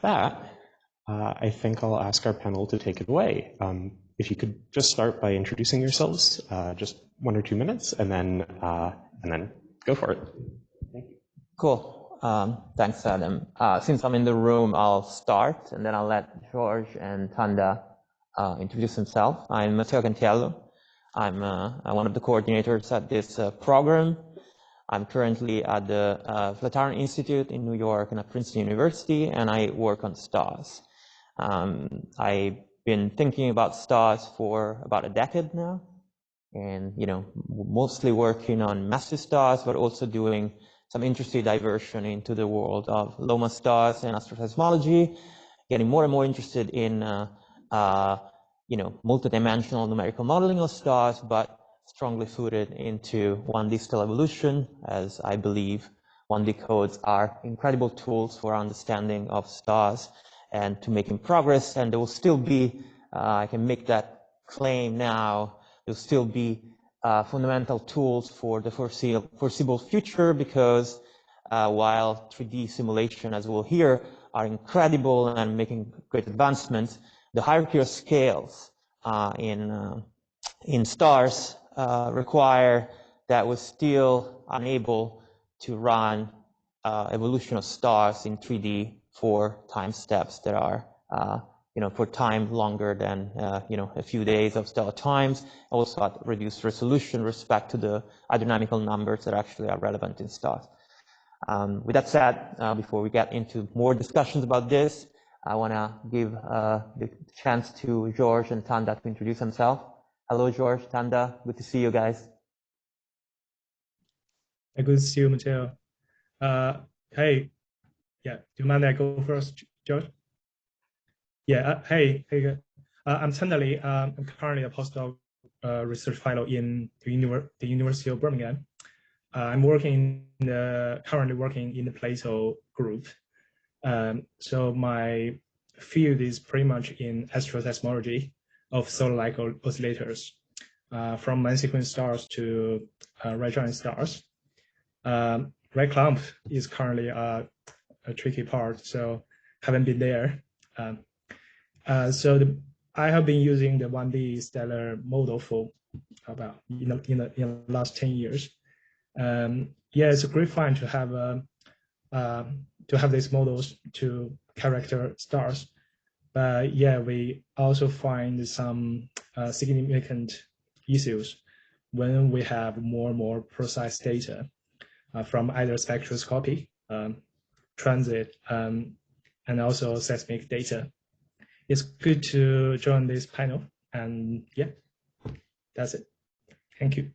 that, I think I'll ask our panel to take it away. If you could just start by introducing yourselves, just 1 or 2 minutes, and then go for it. Thank you. Cool. Thanks, Adam. Since I'm in the room, I'll start, and then I'll let George and Tanda introduce themselves. I'm Mateo Kentiello. I'm one of the coordinators at this program. I'm currently at the Flatiron Institute in New York and at Princeton University, and I work on stars. I've been thinking about stars for about a decade now, and mostly working on massive stars, but also doing some interesting diversion into the world of low mass stars and astroseismology, getting more and more interested in multidimensional numerical modeling of stars, but strongly footed into 1D stellar evolution, as I believe 1D codes are incredible tools for understanding of stars and to making progress. And there will still be, I can make that claim now, there will still be fundamental tools for the foreseeable future, because while 3D simulation, as we'll hear, are incredible and making great advancements, the hierarchy of scales in stars require that we're still unable to run evolution of stars in 3D for time steps that are for time longer than a few days of stellar times, also at reduced resolution respect to the hydrodynamical numbers that actually are relevant in stars. With that said, before we get into more discussions about this, I want to give the chance to George and Tanda to introduce themselves. Hello, George, Tanda, good to see you guys. Good to see you, Matteo. Hey, yeah, do you mind I go first, George? Yeah, hey, I'm Tanda. I'm currently a postdoc research fellow in the University of Birmingham. I'm currently working in the Plato group. So my field is pretty much in astroseismology of solar-like oscillators, from main sequence stars to red giant stars. Red clump is currently a tricky part, so haven't been there. I have been using the 1D stellar model for about in the last 10 years. Yeah, it's a great fun to have these models to character stars. But yeah, we also find some significant issues when we have more and more precise data from either spectroscopic, transit, and also seismic data. It's good to join this panel, and yeah, that's it. Thank you.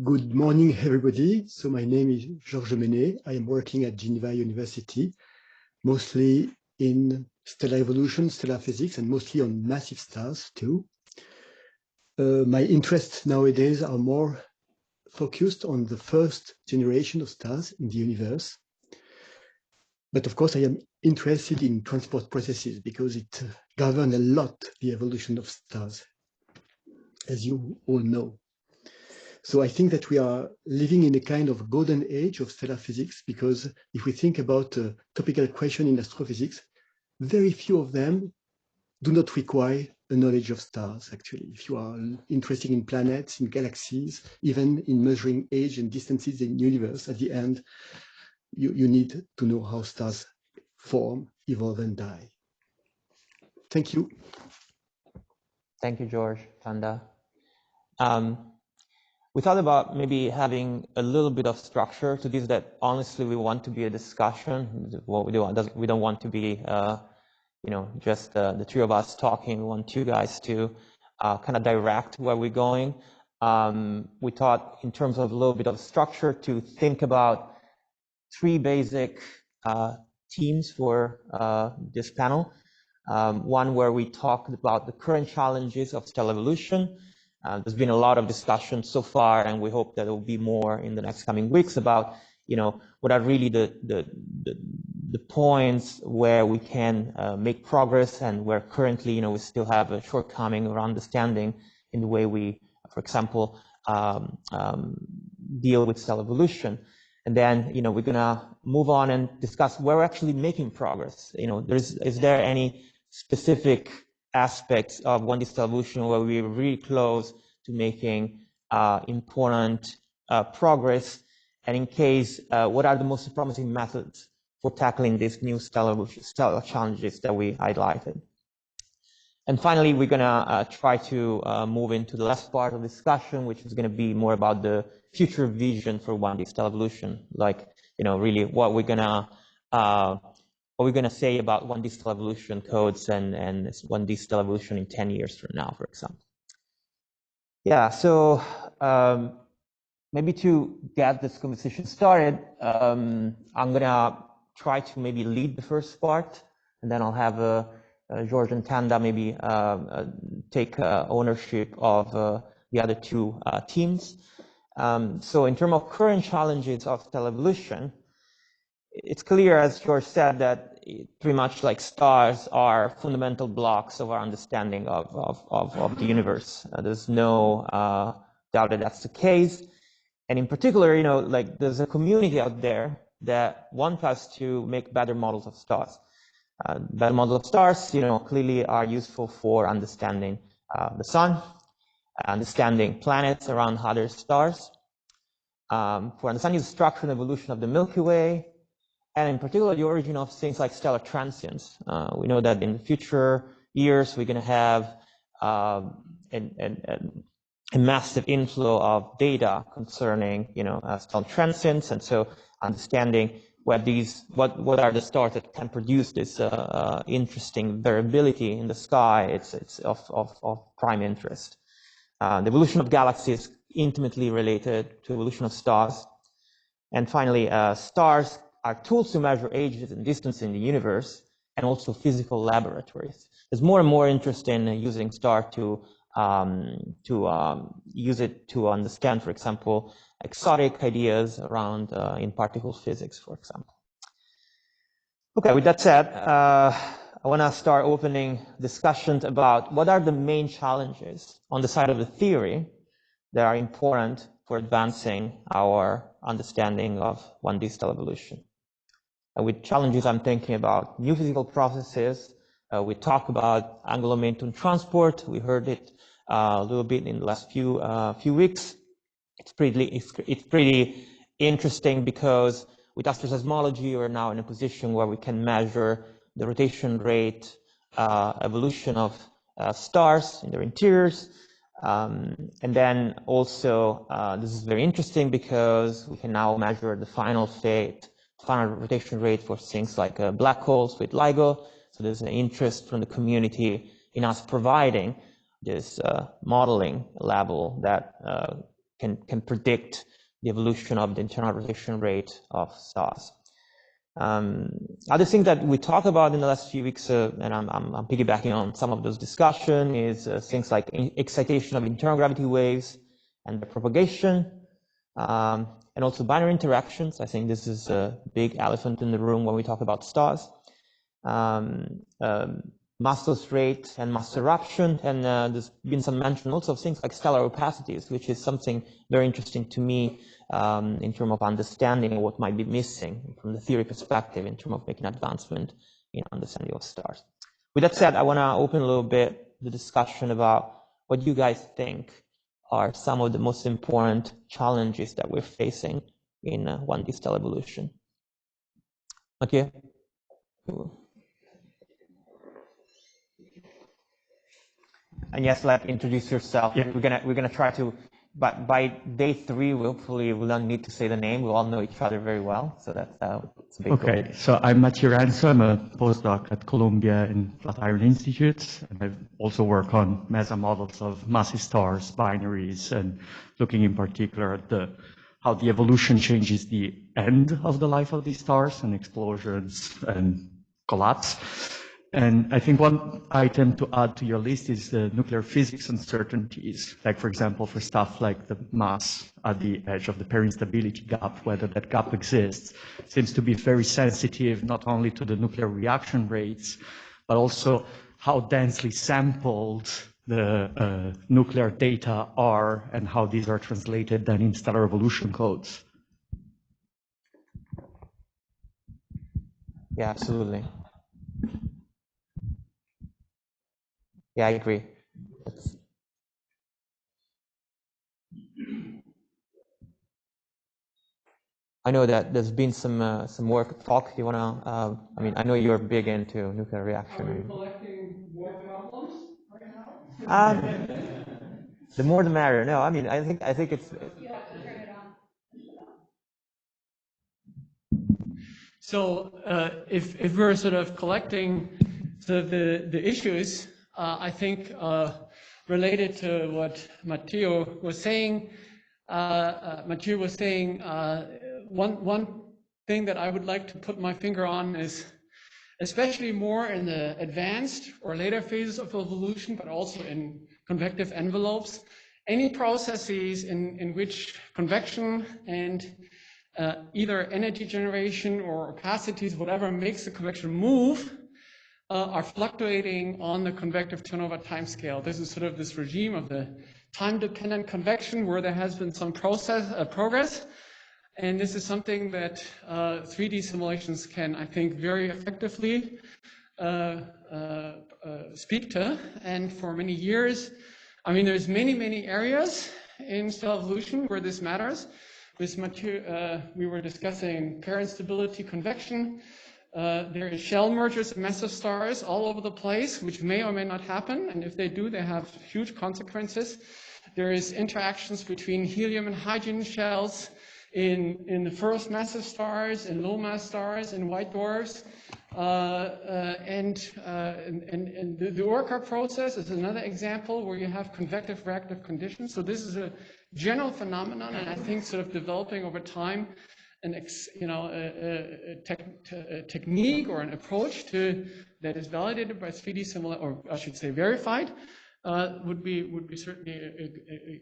Good morning, everybody. So my name is Georges Meynet. I am working at Geneva University, mostly in stellar evolution, stellar physics, and mostly on massive stars too. My interests nowadays are more focused on the first generation of stars in the universe. But of course, I am interested in transport processes because it governs a lot the evolution of stars, as you all know. So I think that we are living in a kind of golden age of stellar physics, because if we think about a topical question in astrophysics, very few of them do not require a knowledge of stars, actually. If you are interested in planets, in galaxies, even in measuring age and distances in the universe, at the end, you need to know how stars form, evolve, and die. Thank you. Thank you, George, Tanda. We thought about maybe having a little bit of structure to this, that honestly we want to be a discussion. What we don't want to be just the three of us talking. We want you guys to kind of direct where we're going. We thought in terms of a little bit of structure to think about 3 basic themes for this panel. One where we talked about the current challenges of stellar evolution. There's been a lot of discussion so far, and we hope that there will be more in the next coming weeks about, what are really the points where we can make progress, and where currently, we still have a shortcoming or understanding in the way we, for example, deal with stellar evolution. And then, we're gonna move on and discuss where we're actually making progress. Is there any specific aspects of 1D stellar evolution where we're really close to making important progress? And in case, what are the most promising methods for tackling these new stellar challenges that we highlighted? And finally, we're gonna try to move into the last part of the discussion, which is gonna be more about the future vision for 1D stellar evolution, like, really what we're gonna say about 1D stellar evolution codes and 1D stellar evolution in 10 years from now, for example. Yeah, so maybe to get this conversation started, I'm gonna try to maybe lead the first part, and then I'll have George and Tanda maybe take ownership of the other two teams. So in terms of current challenges of stellar evolution, it's clear, as George said, that pretty much like stars are fundamental blocks of our understanding of the universe. There's no doubt that that's the case. And in particular, like there's a community out there that wants us to make better models of stars. Better models of stars, clearly are useful for understanding the sun, understanding planets around other stars, for understanding the structure and evolution of the Milky Way, and in particular, the origin of things like stellar transients. We know that in the future years, we're going to have a massive inflow of data concerning, stellar transients, and so understanding what are the stars that can produce this interesting variability in the sky. It's of prime interest. The evolution of galaxies intimately related to evolution of stars, and finally, stars are tools to measure ages and distance in the universe, and also physical laboratories. There's more and more interest in using stars to use it to understand, for example, exotic ideas around in particle physics, for example. Okay, with that said, I want to start opening discussions about what are the main challenges on the side of the theory that are important for advancing our understanding of 1D stellar evolution. With challenges, I'm thinking about new physical processes. We talk about angular momentum transport. We heard it a little bit in the last few weeks. It's pretty interesting because with astroseismology, we're now in a position where we can measure the rotation rate evolution of stars in their interiors. And then also, this is very interesting because we can now measure the final rotation rate for things like black holes with LIGO. So there's an interest from the community in us providing this modeling level that can predict the evolution of the internal rotation rate of stars. Other thing that we talked about in the last few weeks, and I'm piggybacking on some of those discussions, is things like excitation of internal gravity waves and their propagation, and also binary interactions. I think this is a big elephant in the room when we talk about stars. Mass loss rate and mass eruption, and there's been some mention also of things like stellar opacities, which is something very interesting to me in terms of understanding what might be missing from the theory perspective in terms of making advancement in understanding of stars. With that said, I want to open a little bit the discussion about what you guys think are some of the most important challenges that we're facing in 1D stellar evolution. Mateo? And yes, introduce yourself. Yeah. We're gonna try to, but by day 3, we hopefully will not need to say the name. We all know each other very well, so that's a big okay. goal. So I'm Mateo. I'm a postdoc at Columbia in Flatiron Institute, and I also work on mesa models of massive stars, binaries, and looking in particular at how the evolution changes the end of the life of these stars and explosions and collapse. And I think one item to add to your list is the nuclear physics uncertainties, like, for example, for stuff like the mass at the edge of the peri-instability gap, whether that gap exists, seems to be very sensitive not only to the nuclear reaction rates, but also how densely sampled the nuclear data are and how these are translated then in stellar evolution codes. Yeah, absolutely. Yeah, I agree. I know that there's been some work. Talk. You wanna? I mean, I know you're big into nuclear reaction. Are we collecting more problems right now? The more the merrier. No, I mean, I think it's. You have to turn it on. So if we're sort of collecting sort of the issues, I think related to what Matteo was saying, one thing that I would like to put my finger on is, especially more in the advanced or later phases of evolution, but also in convective envelopes, any processes in which convection and either energy generation or opacities, whatever makes the convection move, are fluctuating on the convective turnover timescale. This is sort of this regime of the time-dependent convection where there has been some progress. And this is something that 3D simulations can, I think, very effectively speak to. And for many years, I mean, there's many areas in stellar evolution where this matters. With Mateo, we were discussing pair instability convection. There is shell mergers of massive stars all over the place, which may or may not happen. And if they do, they have huge consequences. There is interactions between helium and hydrogen shells in the first massive stars, in low mass stars, in white dwarfs. And the Orca process is another example where you have convective reactive conditions. So this is a general phenomenon, and I think sort of developing over time a technique or an approach that is validated by 3D simulation, or I should say verified, would be certainly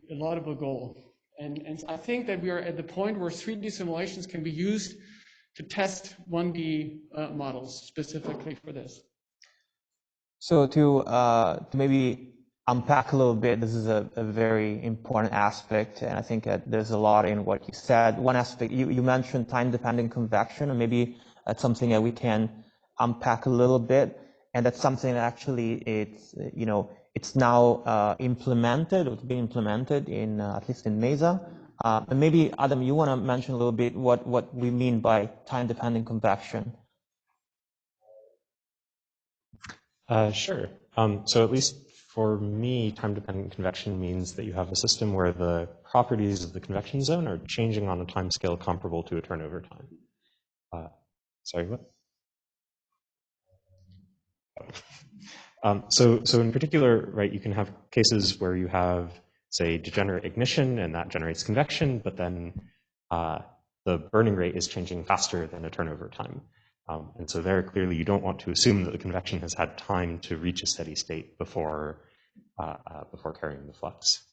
a laudable goal. And I think that we are at the point where 3D simulations can be used to test 1D models specifically for this. So to maybe unpack a little bit, this is a very important aspect, and I think that there's a lot in what you said. One aspect, you mentioned time-dependent convection, and maybe that's something that we can unpack a little bit, and that's something that actually it's now implemented, or it's been implemented in at least in MESA. And maybe Adam, you want to mention a little bit what we mean by time-dependent convection? Sure. So at least for me, time-dependent convection means that you have a system where the properties of the convection zone are changing on a time scale comparable to a turnover time. Sorry, what? So in particular, right, you can have cases where you have, say, degenerate ignition, and that generates convection, but then the burning rate is changing faster than a turnover time. And so there, clearly, you don't want to assume that the convection has had time to reach a steady state before carrying the flux.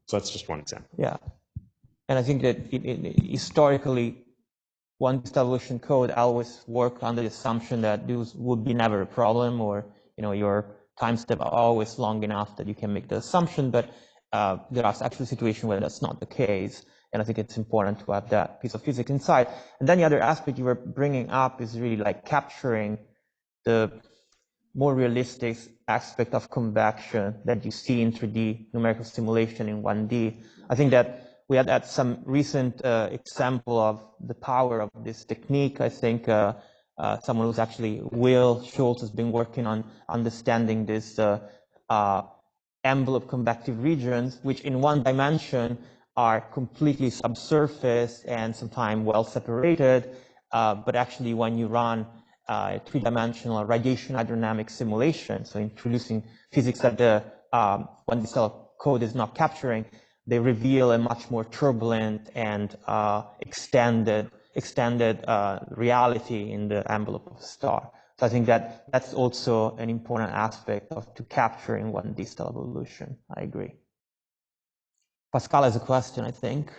So that's just one example. Yeah, and I think that historically, one evolution code always work on the assumption that this would be never a problem, or your time step are always long enough that you can make the assumption. But there are actually situations where that's not the case. And I think it's important to have that piece of physics inside. And then the other aspect you were bringing up is really like capturing the more realistic aspect of convection that you see in 3D numerical simulation in 1D. I think that we had some recent example of the power of this technique. I think someone who's actually, Will Schultz, has been working on understanding this envelope convective regions, which in one dimension are completely subsurface and sometimes well separated, but actually when you run a three-dimensional radiation hydrodynamic simulation, so introducing physics that the 1D cell code is not capturing, they reveal a much more turbulent and extended reality in the envelope of a star. So I think that that's also an important aspect to capturing 1D stellar evolution. I agree. Pascal has a question, I think.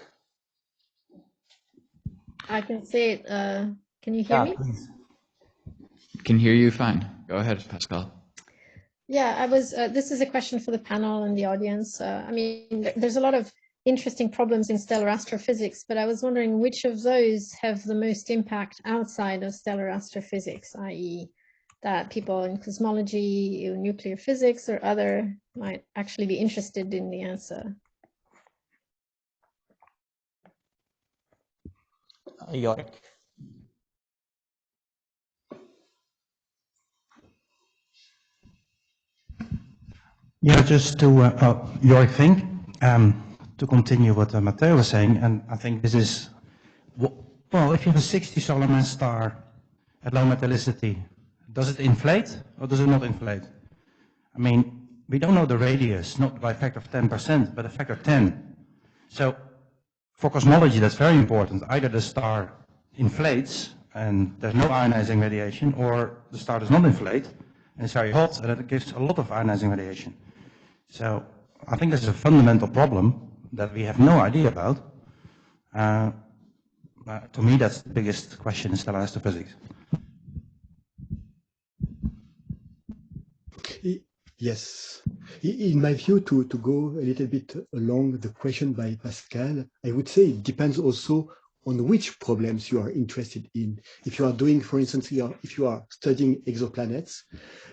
I can say it. Can you hear me? Please. Can hear you fine. Go ahead, Pascal. Yeah, this is a question for the panel and the audience. I mean, there's a lot of interesting problems in stellar astrophysics, but I was wondering which of those have the most impact outside of stellar astrophysics, i.e. that people in cosmology, nuclear physics, or other might actually be interested in the answer. Yorick. Yeah, just to Yorick think, to continue what Matteo was saying, and I think this is, well, if you have a 60 solar mass star at low metallicity, does it inflate or does it not inflate? I mean, we don't know the radius, not by a factor of 10%, but a factor of 10. So for cosmology, that's very important. Either the star inflates and there's no ionizing radiation, or the star does not inflate and it's very hot and it gives a lot of ionizing radiation. So I think this is a fundamental problem that we have no idea about. To me, that's the biggest question in stellar astrophysics. Yes. In my view, to go a little bit along the question by Pascal, I would say it depends also on which problems you are interested in. If you are doing, for instance, if you are studying exoplanets,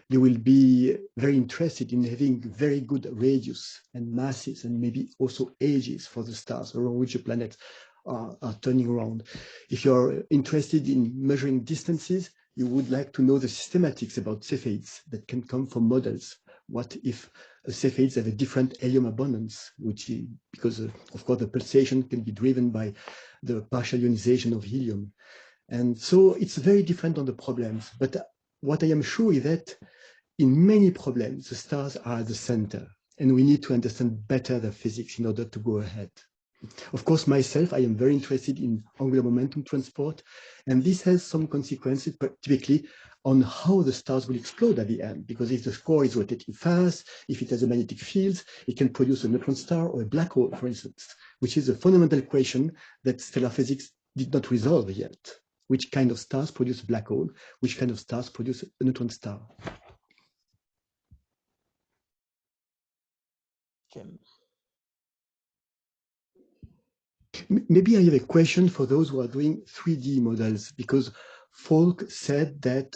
you will be very interested in having very good radius and masses and maybe also ages for the stars around which the planets are turning around. If you're interested in measuring distances, you would like to know the systematics about Cepheids that can come from models. What if Cepheids have a different helium abundance, which is because, of course, the pulsation can be driven by the partial ionization of helium. And so it's very different on the problems. But what I am sure is that in many problems, the stars are at the center, and we need to understand better the physics in order to go ahead. Of course, myself, I am very interested in angular momentum transport, and this has some consequences, typically on how the stars will explode at the end, because if the core is rotating fast, if it has a magnetic field, it can produce a neutron star or a black hole, for instance, which is a fundamental question that stellar physics did not resolve yet. Which kind of stars produce a black hole? Which kind of stars produce a neutron star? Jim. Maybe I have a question for those who are doing 3D models, because Falk said that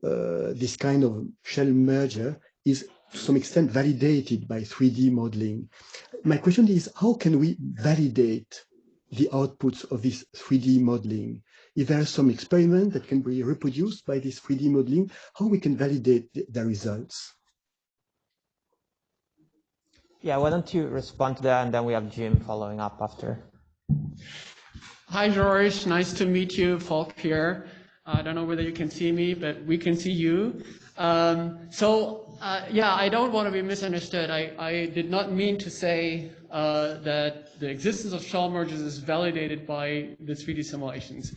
this kind of shell merger is to some extent validated by 3D modeling. My question is, how can we validate the outputs of this 3D modeling? If there are some experiments that can be reproduced by this 3D modeling, how we can validate the results? Yeah, why don't you respond to that, and then we have Jim following up after. Hi, George. Nice to meet you. Falk here. I don't know whether you can see me, but we can see you. Yeah, I don't want to be misunderstood. I did not mean to say that the existence of shell mergers is validated by the 3D simulations.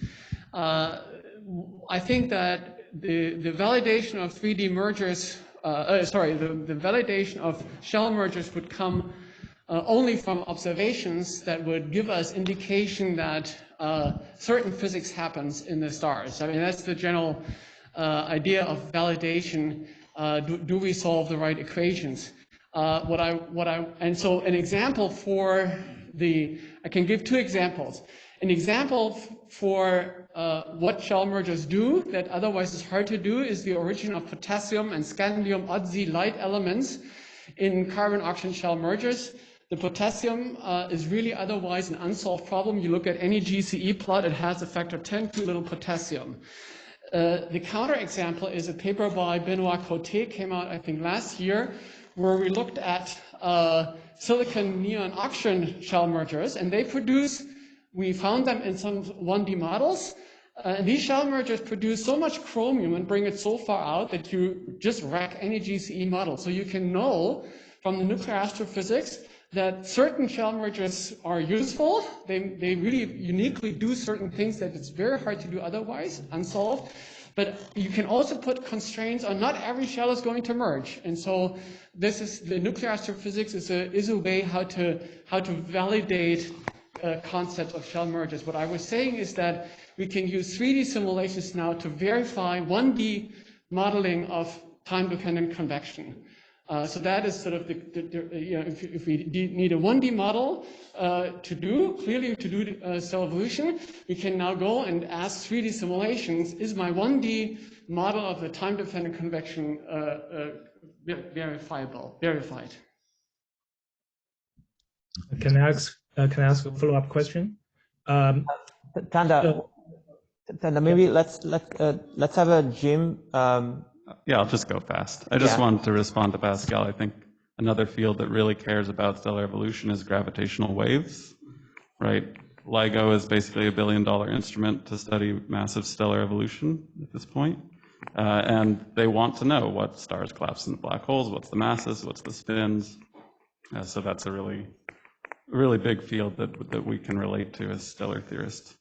I think that the validation of 3D mergers, the validation of shell mergers would come only from observations that would give us indication that certain physics happens in the stars. I mean, that's the general idea of validation. Do we solve the right equations? And so an example for I can give two examples. An example for what shell mergers do that otherwise is hard to do is the origin of potassium and scandium odd Z light elements in carbon-oxygen shell mergers. The potassium is really otherwise an unsolved problem. You look at any GCE plot, it has a factor 10 too little potassium. The counterexample is a paper by Benoit Coté, came out I think last year, where we looked at silicon neon oxygen shell mergers, and we found them in some 1D models. And these shell mergers produce so much chromium and bring it so far out that you just wreck any GCE model. So you can know from the nuclear astrophysics that certain shell mergers are useful. They really uniquely do certain things that it's very hard to do otherwise, unsolved. But you can also put constraints on not every shell is going to merge. And so the nuclear astrophysics is a way how to validate concepts of shell mergers. What I was saying is that we can use 3D simulations now to verify 1D modeling of time-dependent convection. So that is sort of if we need a 1D model clearly to do cell evolution, we can now go and ask 3D simulations, is my 1D model of the time-dependent convection verified? Can I ask a follow-up question? Tanda, maybe let's have a Jim. Yeah, I'll just go fast. I just wanted to respond to Pascal. I think another field that really cares about stellar evolution is gravitational waves, right? LIGO is basically $1 billion instrument to study massive stellar evolution at this point. And they want to know what stars collapse into black holes, what's the masses, what's the spins. So that's a really big field that we can relate to as stellar theorists.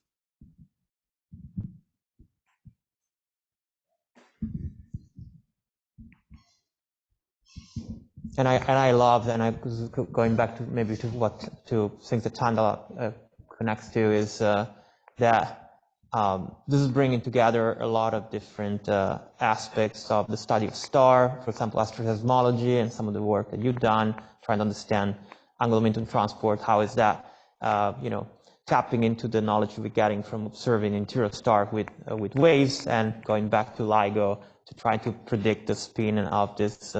And I love, and I was going back to maybe to things that Tanda connects to is that this is bringing together a lot of different aspects of the study of star, for example, astroseismology and some of the work that you've done, trying to understand angular momentum transport. How is that, tapping into the knowledge we're getting from observing interior star with waves, and going back to LIGO to try to predict the spin of this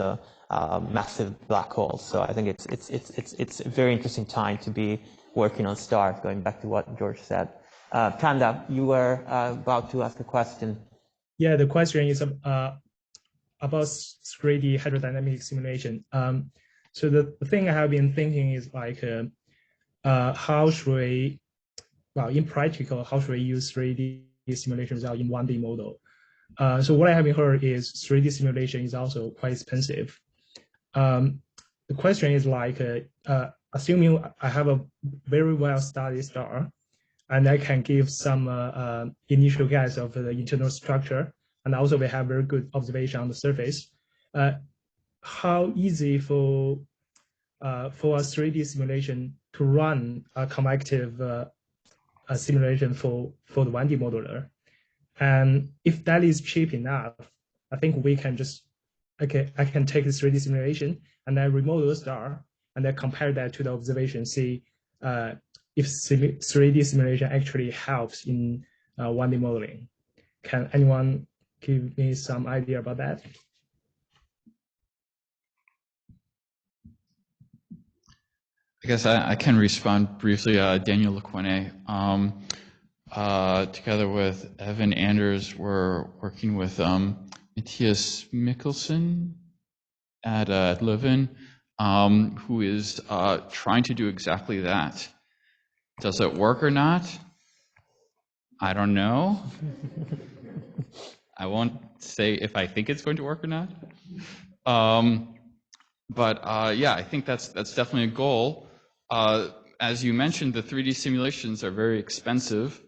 massive black hole. So I think it's a very interesting time to be working on stars, going back to what George said. Tanda, you were about to ask a question. Yeah, the question is about 3D hydrodynamic simulation. So the thing I have been thinking is like, how should we, in practical, how should we use 3D simulation result in 1D model? So what I have heard is 3D simulation is also quite expensive. The question is like, assuming I have a very well-studied star, and I can give some initial guess of the internal structure, and also we have very good observation on the surface. How easy for a 3D simulation to run a convective simulation for the 1D modeler? And if that is cheap enough, I think we can just, okay, I can take this 3D simulation and then remodel the star and then compare that to the observation, see if 3D simulation actually helps in 1D modeling. Can anyone give me some idea about that? I guess I can respond briefly. Daniel Lequene, together with Evan Anders, we're working with Matthias Mikkelsen at Leuven, who is trying to do exactly that. Does it work or not? I don't know. I won't say if I think it's going to work or not. But yeah, I think that's definitely a goal. As you mentioned, the 3D simulations are very expensive.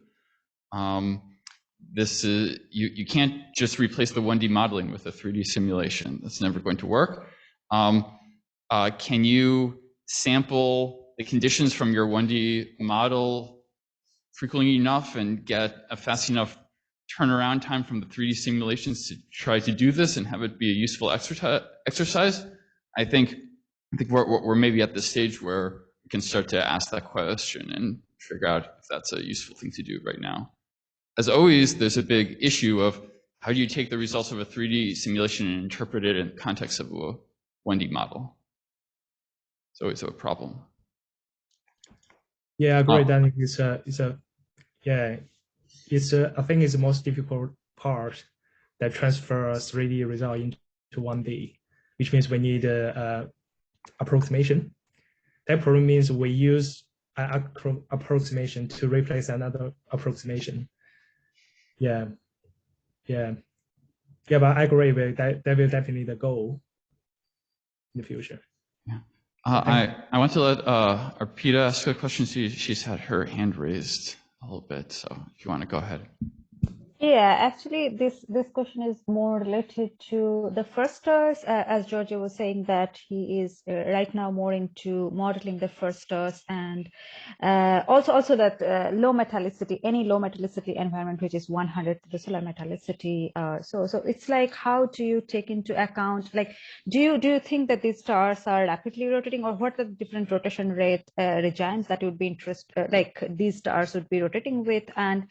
This is you can't just replace the 1D modeling with a 3D simulation. That's never going to work. Can you sample the conditions from your 1D model frequently enough and get a fast enough turnaround time from the 3D simulations to try to do this and have it be a useful exercise? I think we're maybe at the stage where we can start to ask that question and figure out if that's a useful thing to do right now. As always, there's a big issue of how do you take the results of a 3D simulation and interpret it in the context of a 1D model? It's always a problem. Yeah, I agree. Then I think it's the most difficult part that transfer 3D result into 1D, which means we need approximation. That probably means we use an approximation to replace another approximation. Yeah, but I agree with that. That will definitely be the goal in the future. Yeah. I want to let Arpita ask a question. She's had her hand raised a little bit, so if you want to go ahead. Yeah, actually, this question is more related to the first stars. As Giorgio was saying, that he is right now more into modeling the first stars, and also that low metallicity, any low metallicity environment which is 100 to the solar metallicity. So it's like, how do you take into account, like, do you think that these stars are rapidly rotating, or what are the different rotation rate regimes that would be like these stars would be rotating with? And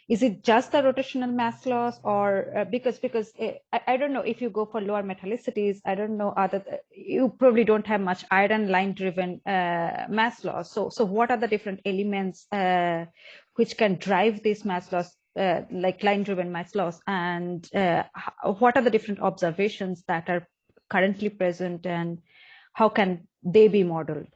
is it just the rotational mass loss, or because I don't know, if you go for lower metallicities, I don't know, you probably don't have much iron line driven mass loss. So what are the different elements which can drive this mass loss, like line driven mass loss, and what are the different observations that are currently present, and how can they be modeled?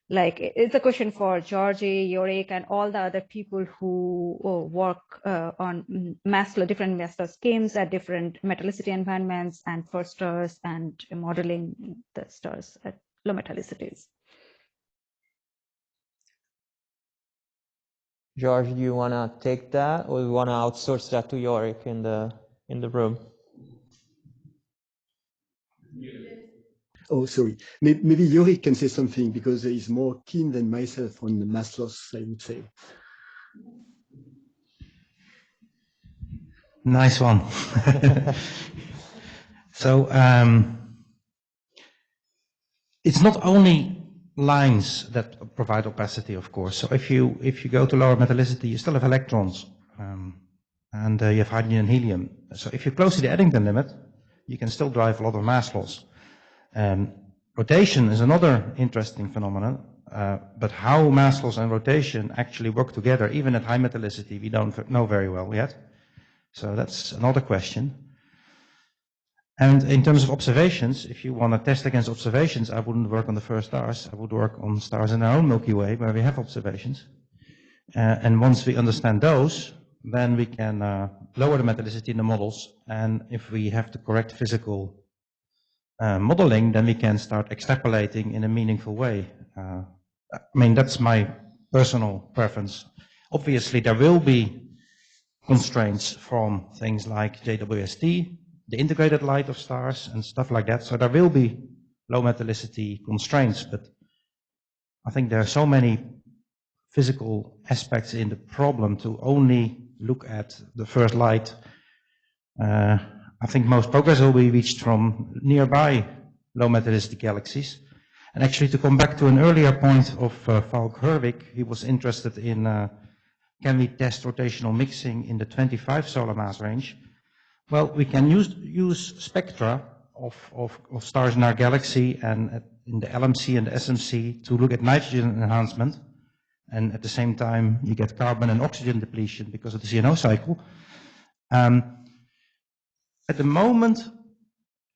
Like, it's a question for Georgie, Yorick, and all the other people who work on different mass loss schemes at different metallicity environments and for stars, and modeling the stars at low metallicities. George, do you want to take that, or you want to outsource that to Yorick in the room? Oh, sorry. Maybe Yorick can say something, because he's more keen than myself on the mass loss, I would say. Nice one. So it's not only lines that provide opacity, of course. So if you go to lower metallicity, you still have electrons, and you have hydrogen and helium. So if you're close to the Eddington limit, you can still drive a lot of mass loss. Rotation is another interesting phenomenon, but how mass loss and rotation actually work together, even at high metallicity, we don't know very well yet. So that's another question. And in terms of observations, if you want to test against observations, I wouldn't work on the first stars. I would work on stars in our own Milky Way, where we have observations. And once we understand those, then we can lower the metallicity in the models. And if we have the correct physical modeling, then we can start extrapolating in a meaningful way. I mean, that's my personal preference. Obviously, there will be constraints from things like JWST, the integrated light of stars and stuff like that. So there will be low metallicity constraints, but I think there are so many physical aspects in the problem to only look at the first light. I think most progress will be reached from nearby low metallicity galaxies. And actually, to come back to an earlier point of Falk Herwig, he was interested in can we test rotational mixing in the 25 solar mass range? Well, we can use spectra of stars in our galaxy and in the LMC and the SMC to look at nitrogen enhancement. And at the same time, you get carbon and oxygen depletion because of the CNO cycle. At the moment,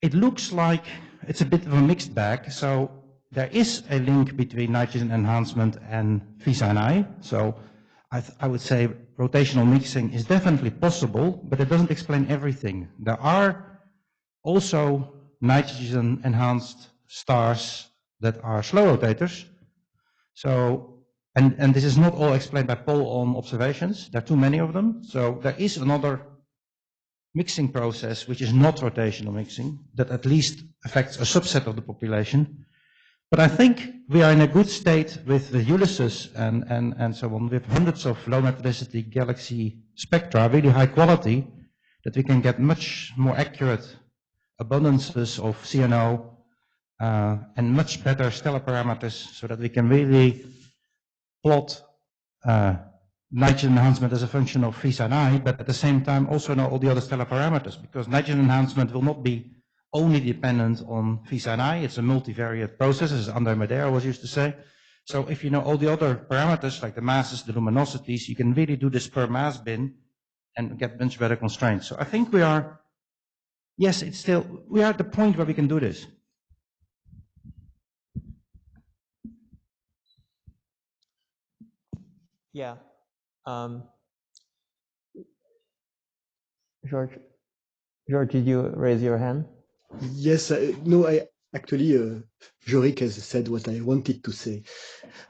it looks like it's a bit of a mixed bag. So there is a link between nitrogen enhancement and phi sin I. So I would say rotational mixing is definitely possible, but it doesn't explain everything. There are also nitrogen-enhanced stars that are slow rotators. So, and this is not all explained by pole-on observations. There are too many of them. So there is another mixing process, which is not rotational mixing, that at least affects a subset of the population. But I think we are in a good state with Ulysses and so on, with hundreds of low metallicity galaxy spectra, really high quality, that we can get much more accurate abundances of CNO and much better stellar parameters, so that we can really plot nitrogen enhancement as a function of phi sin I, but at the same time also know all the other stellar parameters, because nitrogen enhancement will not be only dependent on phi sin I. It's a multivariate process, as Andre Matteo was used to say. So if you know all the other parameters, like the masses, the luminosities, you can really do this per mass bin and get much better constraints. So I think we are, yes, we are at the point where we can do this. Yeah. George, did you raise your hand? Yes, no, actually, Jorik has said what I wanted to say.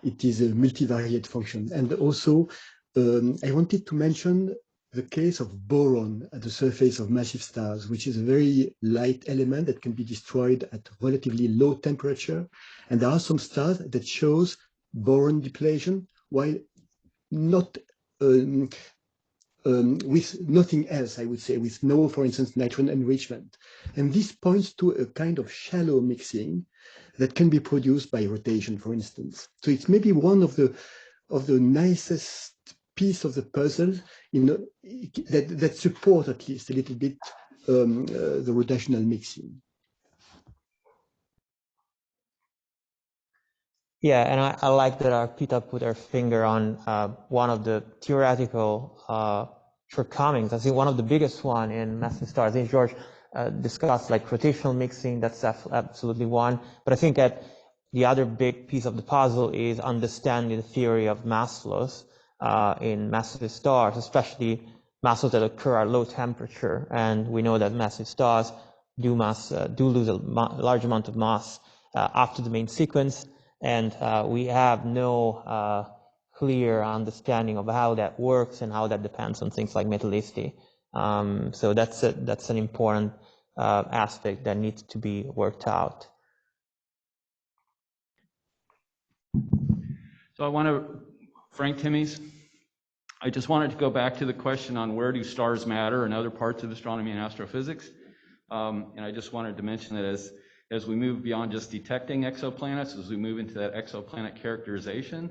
It is a multivariate function. And also, I wanted to mention the case of boron at the surface of massive stars, which is a very light element that can be destroyed at relatively low temperature. And there are some stars that shows boron depletion, while not with nothing else, I would say, with no, for instance, nitrogen enrichment. And this points to a kind of shallow mixing that can be produced by rotation, for instance. So it's maybe one of the nicest piece of the puzzle that support at least a little bit the rotational mixing. Yeah, and I like that Arpita put her finger on one of the theoretical shortcomings. I think one of the biggest one in massive stars. I think George discussed like rotational mixing. That's absolutely one. But I think that the other big piece of the puzzle is understanding the theory of mass flows in massive stars, especially mass flows that occur at low temperature. And we know that massive stars do lose a large amount of mass after the main sequence. And we have no clear understanding of how that works and how that depends on things like metallicity. So that's an important aspect that needs to be worked out. So I want to, Frank Timmies, I just wanted to go back to the question on where do stars matter in other parts of astronomy and astrophysics. And I just wanted to mention that as we move beyond just detecting exoplanets, as we move into that exoplanet characterization,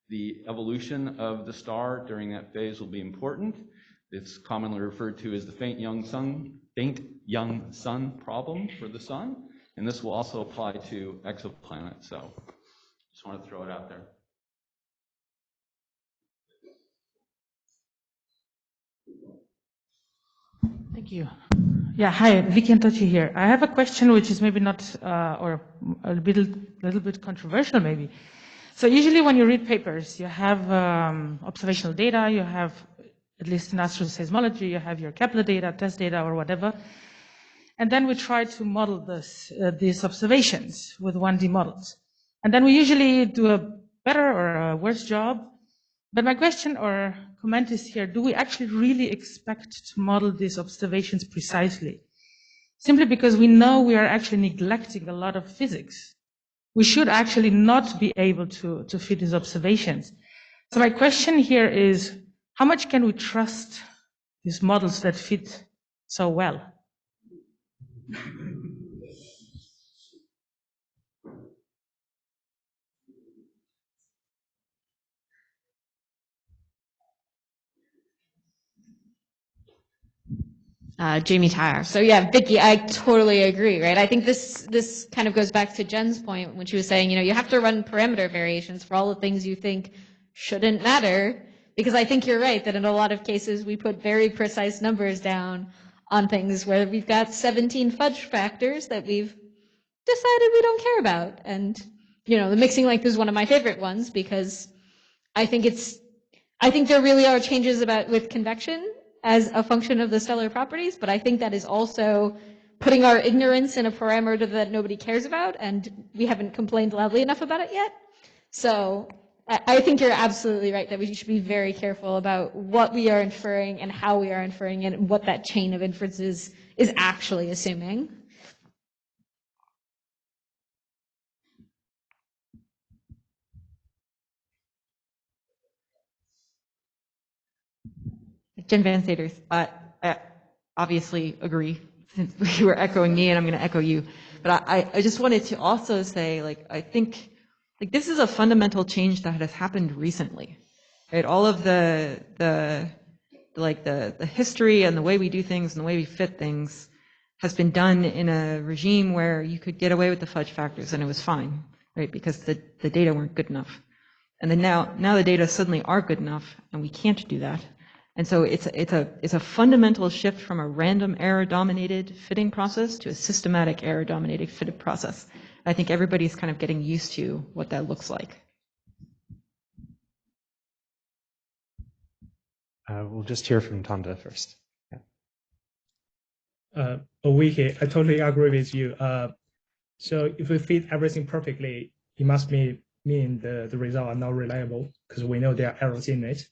the evolution of the star during that phase will be important. It's commonly referred to as the faint young sun problem for the sun. And this will also apply to exoplanets. So just want to throw it out there. Thank you. Yeah, hi, Vicky Antochi here. I have a question which is maybe not, or a little bit controversial maybe. So usually when you read papers, you have observational data, you have, at least in astroseismology, you have your Kepler data, TESS data, or whatever. And then we try to model these observations with 1D models. And then we usually do a better or a worse job. But my question or comment is here, do we actually really expect to model these observations precisely? Simply because we know we are actually neglecting a lot of physics. We should actually not be able to fit these observations. So my question here is, how much can we trust these models that fit so well? Jamie Tyre. So yeah, Vicky, I totally agree, right? I think this kind of goes back to Jen's point when she was saying, you have to run parameter variations for all the things you think shouldn't matter, because I think you're right that in a lot of cases we put very precise numbers down on things where we've got 17 fudge factors that we've decided we don't care about. And, the mixing length is one of my favorite ones because I think there really are changes with convection as a function of the stellar properties, but I think that is also putting our ignorance in a parameter that nobody cares about, and we haven't complained loudly enough about it yet. So I think you're absolutely right that we should be very careful about what we are inferring and how we are inferring it and what that chain of inferences is actually assuming. Jen Van Saders, I obviously agree, since you were echoing me and I'm going to echo you. But I just wanted to also say, I think this is a fundamental change that has happened recently, right? All of the history and the way we do things and the way we fit things has been done in a regime where you could get away with the fudge factors and it was fine, right? Because the data weren't good enough. And then now the data suddenly are good enough and we can't do that. And so it's a fundamental shift from a random error-dominated fitting process to a systematic error-dominated fitted process. I think everybody's kind of getting used to what that looks like. We'll just hear from Tanda first. Vicky, I totally agree with you. So if we fit everything perfectly, it must mean the results are not reliable because we know there are errors in it.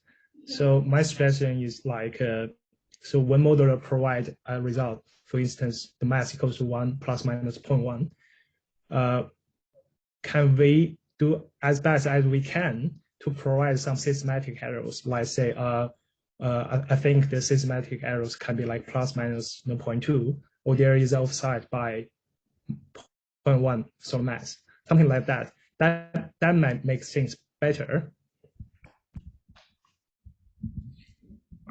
So my suggestion is like, so when modeler provide a result, for instance, the mass equals to 1 plus minus 0.1, can we do as best as we can to provide some systematic errors? Like say, I think the systematic errors can be like plus minus 0.2, or there is offset by 0.1 solar mass, something like that. That might make things better.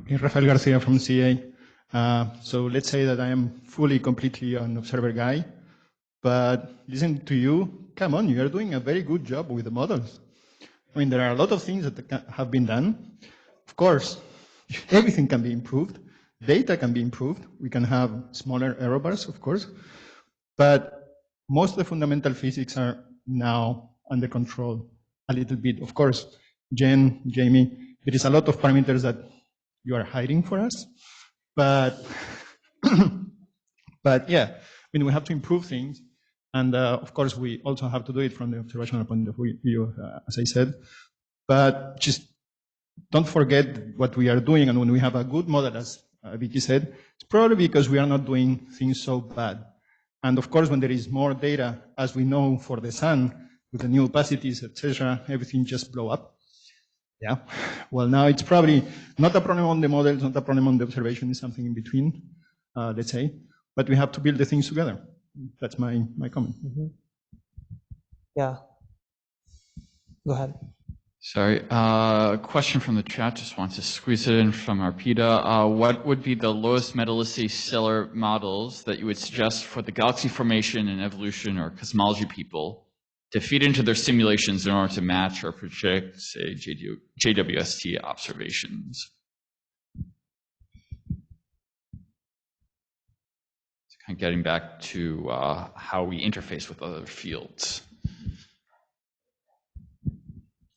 Rafael Garcia from CA. So let's say that I am completely an observer guy, but listen to you, come on, you are doing a very good job with the models. I mean, there are a lot of things that have been done. Of course, everything can be improved. Data can be improved. We can have smaller error bars, of course, but most of the fundamental physics are now under control a little bit. Of course, Jen, Jamie, there is a lot of parameters that you are hiding for us, but but yeah, I mean, we have to improve things, and of course we also have to do it from the observational point of view, as I said. But just don't forget what we are doing, and when we have a good model, as Vicky said, it's probably because we are not doing things so bad. And of course, when there is more data, as we know for the sun, with the new opacities, etc., everything just blow up. Yeah, well, now it's probably not a problem on the model, it's not a problem on the observation, it's something in between, let's say, but we have to build the things together. That's my comment. Mm-hmm. Yeah, go ahead. Sorry, question from the chat, just want to squeeze it in from Arpita. What would be the lowest metallicity stellar models that you would suggest for the galaxy formation and evolution or cosmology people to feed into their simulations in order to match or project, say, JWST observations? So kind of getting back to how we interface with other fields.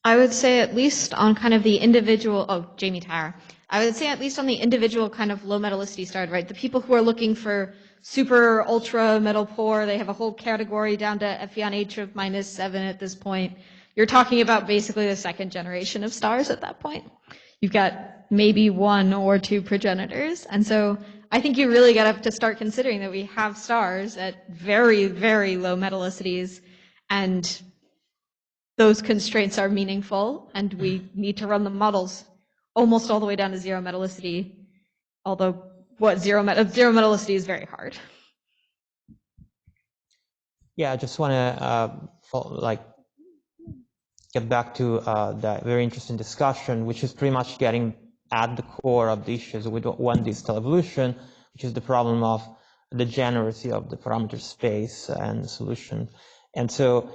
I would say at least on kind of the individual, Jamie Tower. I would say at least on the individual kind of low metallicity star, right? The people who are looking for super ultra metal poor, they have a whole category down to FE on H of -7 at this point. You're talking about basically the second generation of stars at that point. You've got maybe 1 or 2 progenitors. And so I think you really got to start considering that we have stars at very, very low metallicities, and those constraints are meaningful, and we need to run the models almost all the way down to 0 metallicity, although zero metallicity is very hard. Yeah, I just want to get back to that very interesting discussion, which is pretty much getting at the core of the issues with 1D stellar evolution, which is the problem of the degeneracy of the parameter space and the solution. And so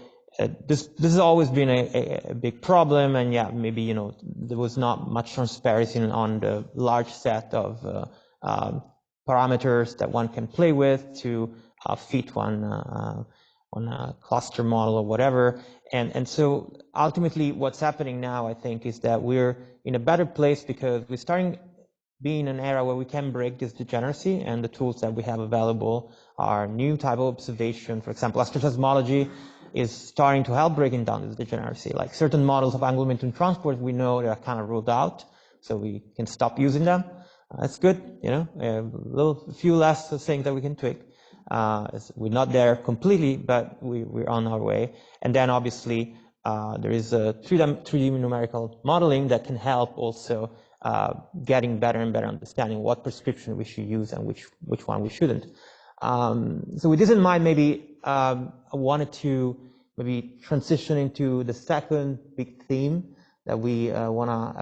this has always been a big problem, and yeah, maybe there was not much transparency on the large set of parameters that one can play with to fit one on a cluster model or whatever. And so ultimately what's happening now, I think, is that we're in a better place because we're starting being an era where we can break this degeneracy, and the tools that we have available are new type of observation. For example, astrocosmology is starting to help breaking down this degeneracy. Like certain models of angular momentum transport, we know they are kind of ruled out, so we can stop using them. That's good, a few less things that we can tweak. We're not there completely, but we're on our way. And then obviously there is a 3D numerical modeling that can help also getting better and better understanding what prescription we should use and which one we shouldn't. So with this in mind, maybe I wanted to maybe transition into the second big theme that we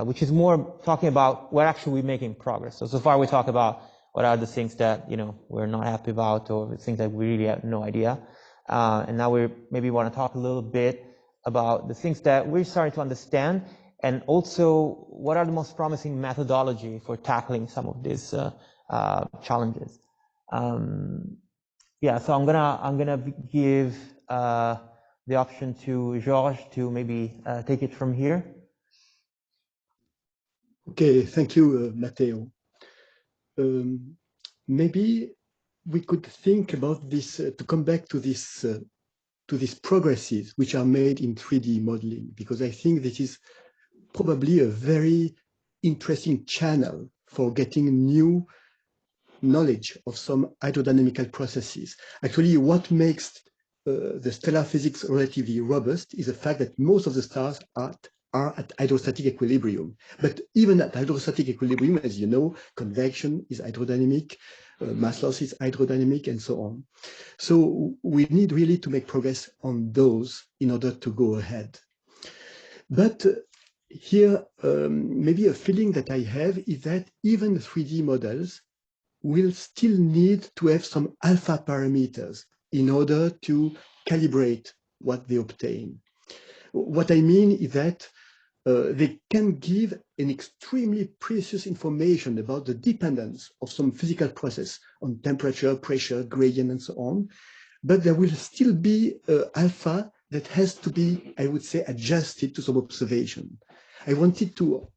which is more talking about where actually we're making progress. So far we talk about what are the things that we're not happy about, or the things that we really have no idea. And now we maybe want to talk a little bit about the things that we're starting to understand, and also what are the most promising methodology for tackling some of these challenges. Yeah, so I'm gonna give the option to Georges to maybe take it from here. Okay, thank you, Matteo. Maybe we could think about this to come back to these progresses which are made in 3D modeling, because I think this is probably a very interesting channel for getting new knowledge of some hydrodynamical processes. Actually, what makes the stellar physics relatively robust is the fact that most of the stars are at hydrostatic equilibrium. But even at hydrostatic equilibrium, as you know, convection is hydrodynamic, mass loss is hydrodynamic, and so on. So we need really to make progress on those in order to go ahead. But here, maybe a feeling that I have is that even 3D models will still need to have some alpha parameters in order to calibrate what they obtain. What I mean is that they can give an extremely precious information about the dependence of some physical process on temperature, pressure, gradient, and so on. But there will still be alpha that has to be, I would say, adjusted to some observation. I wanted to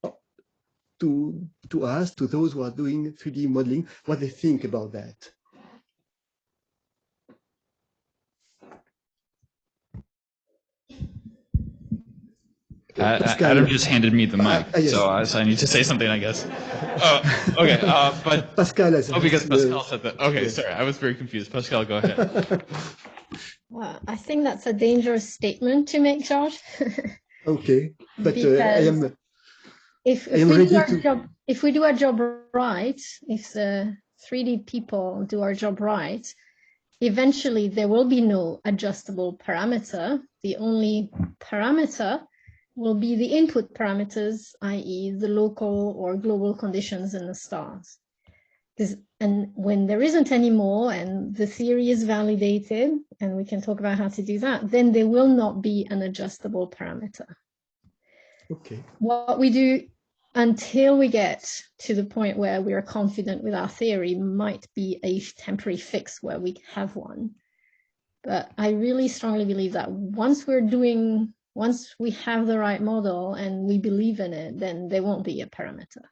ask to those who are doing 3D modeling what they think about that. Adam just handed me the mic, yes. so I need to say something, I guess. Okay, but Pascal has because Pascal said that. Okay, yes. Sorry, I was very confused. Pascal, go ahead. Well, I think that's a dangerous statement to make, George. Okay, but if we do our job right, if the 3D people do our job right, eventually there will be no adjustable parameter. The only parameter will be the input parameters, i.e. the local or global conditions in the stars. And when there isn't any more and the theory is validated, and we can talk about how to do that, then there will not be an adjustable parameter. Okay. What we do until we get to the point where we are confident with our theory might be a temporary fix where we have one. But I really strongly believe that once we have the right model and we believe in it, then there won't be a parameter.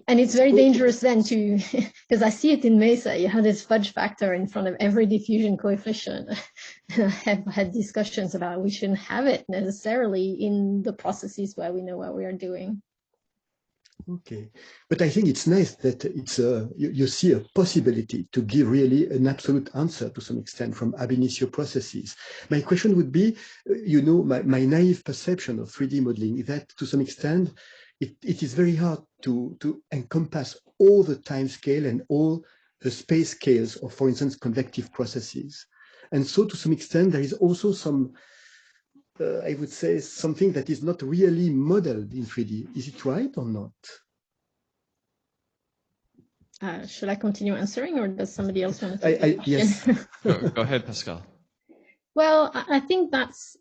And it's very dangerous then to, because I see it in MESA, you have this fudge factor in front of every diffusion coefficient. And I have had discussions about we shouldn't have it necessarily in the processes where we know what we are doing. Okay, but I think it's nice that it's you see a possibility to give really an absolute answer to some extent from ab initio processes. My question would be, you know, my naive perception of 3D modeling is that to some extent it is very hard to encompass all the time scale and all the space scales of, for instance, convective processes. And so to some extent there is also some I would say something that is not really modeled in 3D. Is it right or not? Should I continue answering, or does somebody else want to take the question? Yes. Go ahead, Pascal. Well, I think that's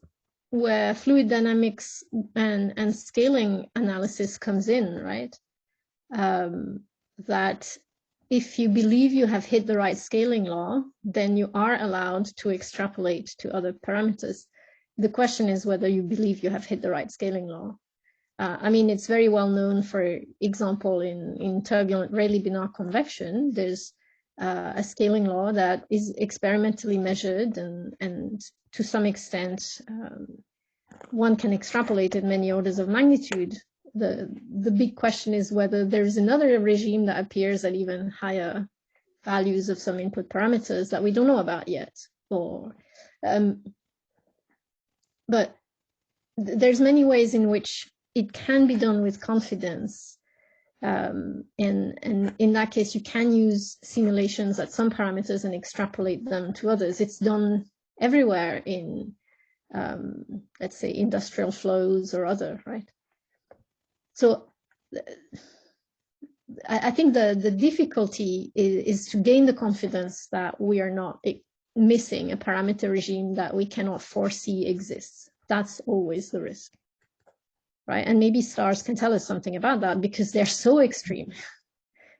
where fluid dynamics and scaling analysis comes in, right? That if you believe you have hit the right scaling law, then you are allowed to extrapolate to other parameters. The question is whether you believe you have hit the right scaling law. I mean, it's very well known, for example, in turbulent Rayleigh-Bénard convection, there's a scaling law that is experimentally measured, and to some extent, one can extrapolate it many orders of magnitude. The big question is whether there's another regime that appears at even higher values of some input parameters that we don't know about yet. But there's many ways in which it can be done with confidence. And in that case, you can use simulations at some parameters and extrapolate them to others. It's done everywhere in, let's say, industrial flows or other, right? So I think the difficulty is to gain the confidence that we are not missing a parameter regime that we cannot foresee exists. That's always the risk, right? And maybe stars can tell us something about that, because they're so extreme.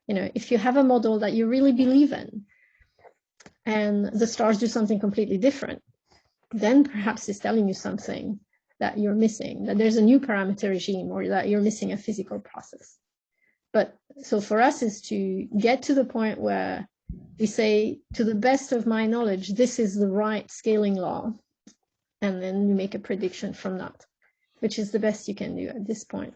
You know, if you have a model that you really believe in and the stars do something completely different, then perhaps it's telling you something that you're missing, that there's a new parameter regime, or that you're missing a physical process. But so for us is to get to the point where we say, to the best of my knowledge, this is the right scaling law. And then you make a prediction from that, which is the best you can do at this point.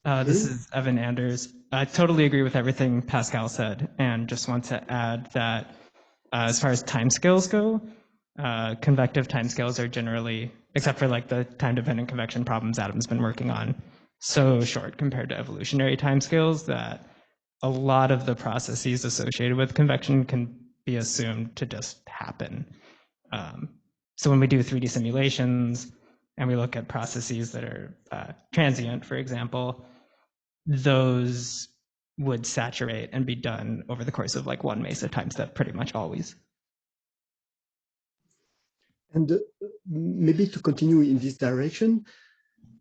This is Evan Anders. I totally agree with everything Pascal said, and just want to add that as far as timescales go, convective timescales are generally, except for like the time-dependent convection problems Adam's been working on, so short compared to evolutionary timescales that a lot of the processes associated with convection can be assumed to just happen. So when we do 3D simulations and we look at processes that are transient, for example, those would saturate and be done over the course of like one MESA time step pretty much always. And maybe to continue in this direction,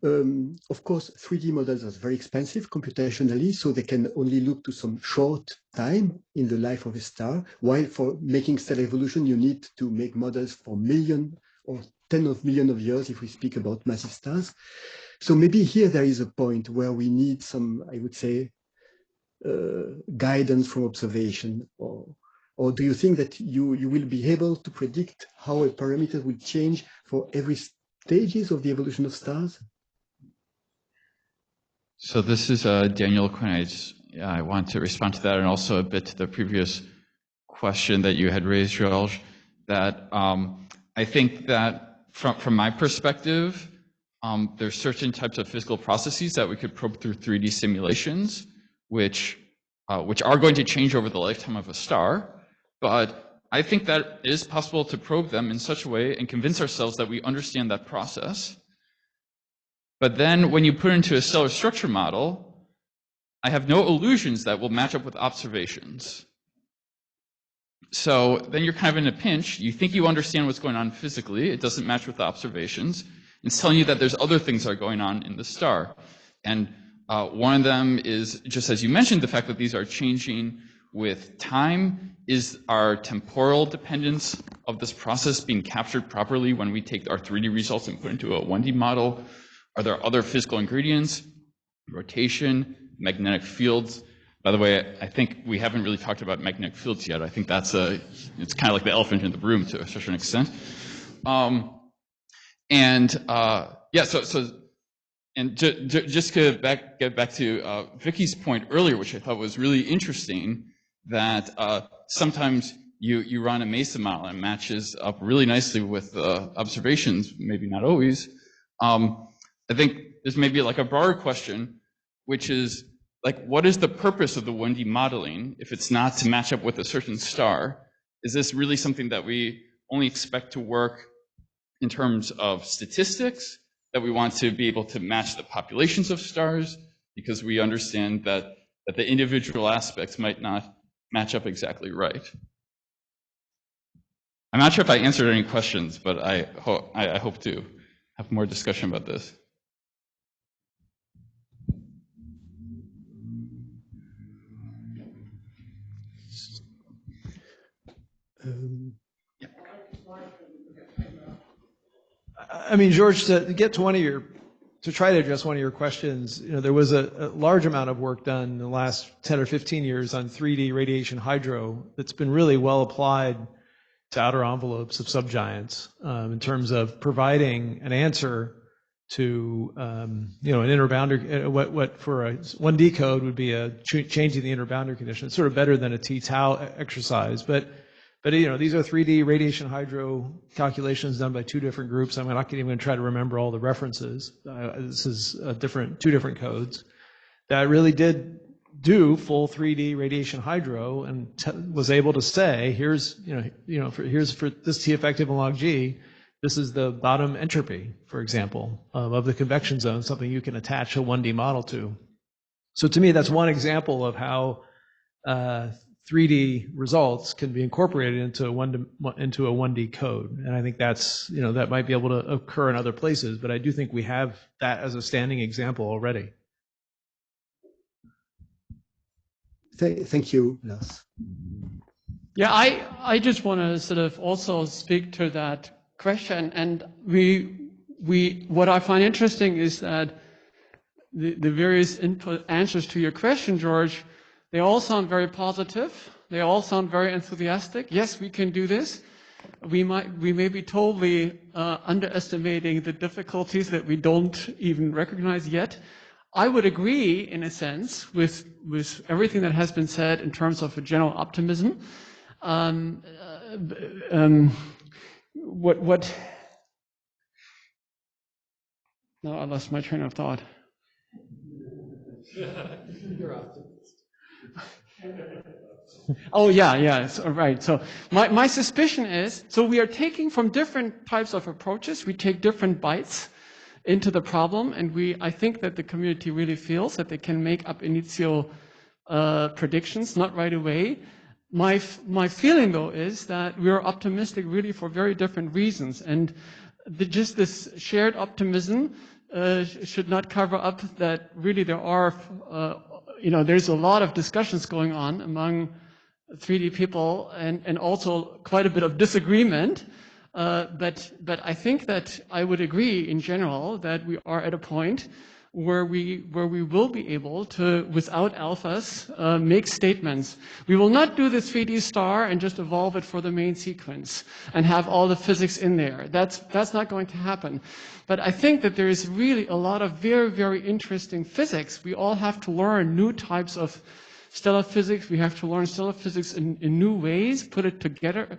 of course, 3D models are very expensive computationally, so they can only look to some short time in the life of a star, while for making stellar evolution, you need to make models for millions or tens of millions of years if we speak about massive stars. So maybe here there is a point where we need some, I would say, guidance from observation, or do you think that you will be able to predict how a parameter will change for every stages of the evolution of stars? So this is Daniel Quinn. I want to respond to that, and also a bit to the previous question that you had raised, George, that I think that from my perspective, there's certain types of physical processes that we could probe through 3D simulations, which are going to change over the lifetime of a star. But I think that it is possible to probe them in such a way and convince ourselves that we understand that process. But then when you put it into a stellar structure model, I have no illusions that will match up with observations. So then you're kind of in a pinch. You think you understand what's going on physically. It doesn't match with the observations. It's telling you that there's other things that are going on in the star. And one of them is, just as you mentioned, the fact that these are changing with time. Is our temporal dependence of this process being captured properly when we take our 3D results and put into a 1D model? Are there other physical ingredients? Rotation, magnetic fields. By the way, I think we haven't really talked about magnetic fields yet. I think it's kind of like the elephant in the room to a certain extent. Just to get back to Vicky's point earlier, which I thought was really interesting, that sometimes you run a MESA model and it matches up really nicely with observations, maybe not always. I think there's maybe like a broader question, which is like, what is the purpose of the 1D modeling if it's not to match up with a certain star? Is this really something that we only expect to work in terms of statistics, that we want to be able to match the populations of stars because we understand that the individual aspects might not match up exactly right? I'm not sure if I answered any questions, but I hope to have more discussion about this. I mean, George, to get to try to address one of your questions, there was a large amount of work done in the last 10 or 15 years on 3D radiation hydro that's been really well applied to outer envelopes of subgiants in terms of providing an answer to an inner boundary, what for a 1D code would be a changing the inner boundary condition. It's sort of better than a t-tau exercise, but these are 3D radiation hydro calculations done by two different groups. I'm not even going to try to remember all the references. This is two different codes that really did do full 3D radiation hydro and was able to say, here's for this T effective and log G, this is the bottom entropy, for example, of the convection zone, something you can attach a 1D model to. So to me, that's one example of how 3D results can be incorporated into a 1D code. And I think that's, that might be able to occur in other places, but I do think we have that as a standing example already. Thank you, Lars. Yeah, I just want to sort of also speak to that question. And what I find interesting is that the various answers to your question, George, they all sound very positive. They all sound very enthusiastic. Yes, we can do this. We may be totally underestimating the difficulties that we don't even recognize yet. I would agree, in a sense, with everything that has been said in terms of a general optimism. No, I lost my train of thought. You're optimist. Oh, yeah, so, right. So my suspicion is, so we are taking from different types of approaches, we take different bites into the problem, and I think that the community really feels that they can make up initial predictions, not right away. My feeling, though, is that we are optimistic really for very different reasons, and just this shared optimism should not cover up that really there are, there's a lot of discussions going on among 3D people and also quite a bit of disagreement. But I think that I would agree in general that we are at a point where we will be able to, without alphas, make statements. We will not do the 3D star and just evolve it for the main sequence and have all the physics in there. That's not going to happen. But I think that there is really a lot of very, very interesting physics. We all have to learn new types of stellar physics. We have to learn stellar physics in new ways, put it together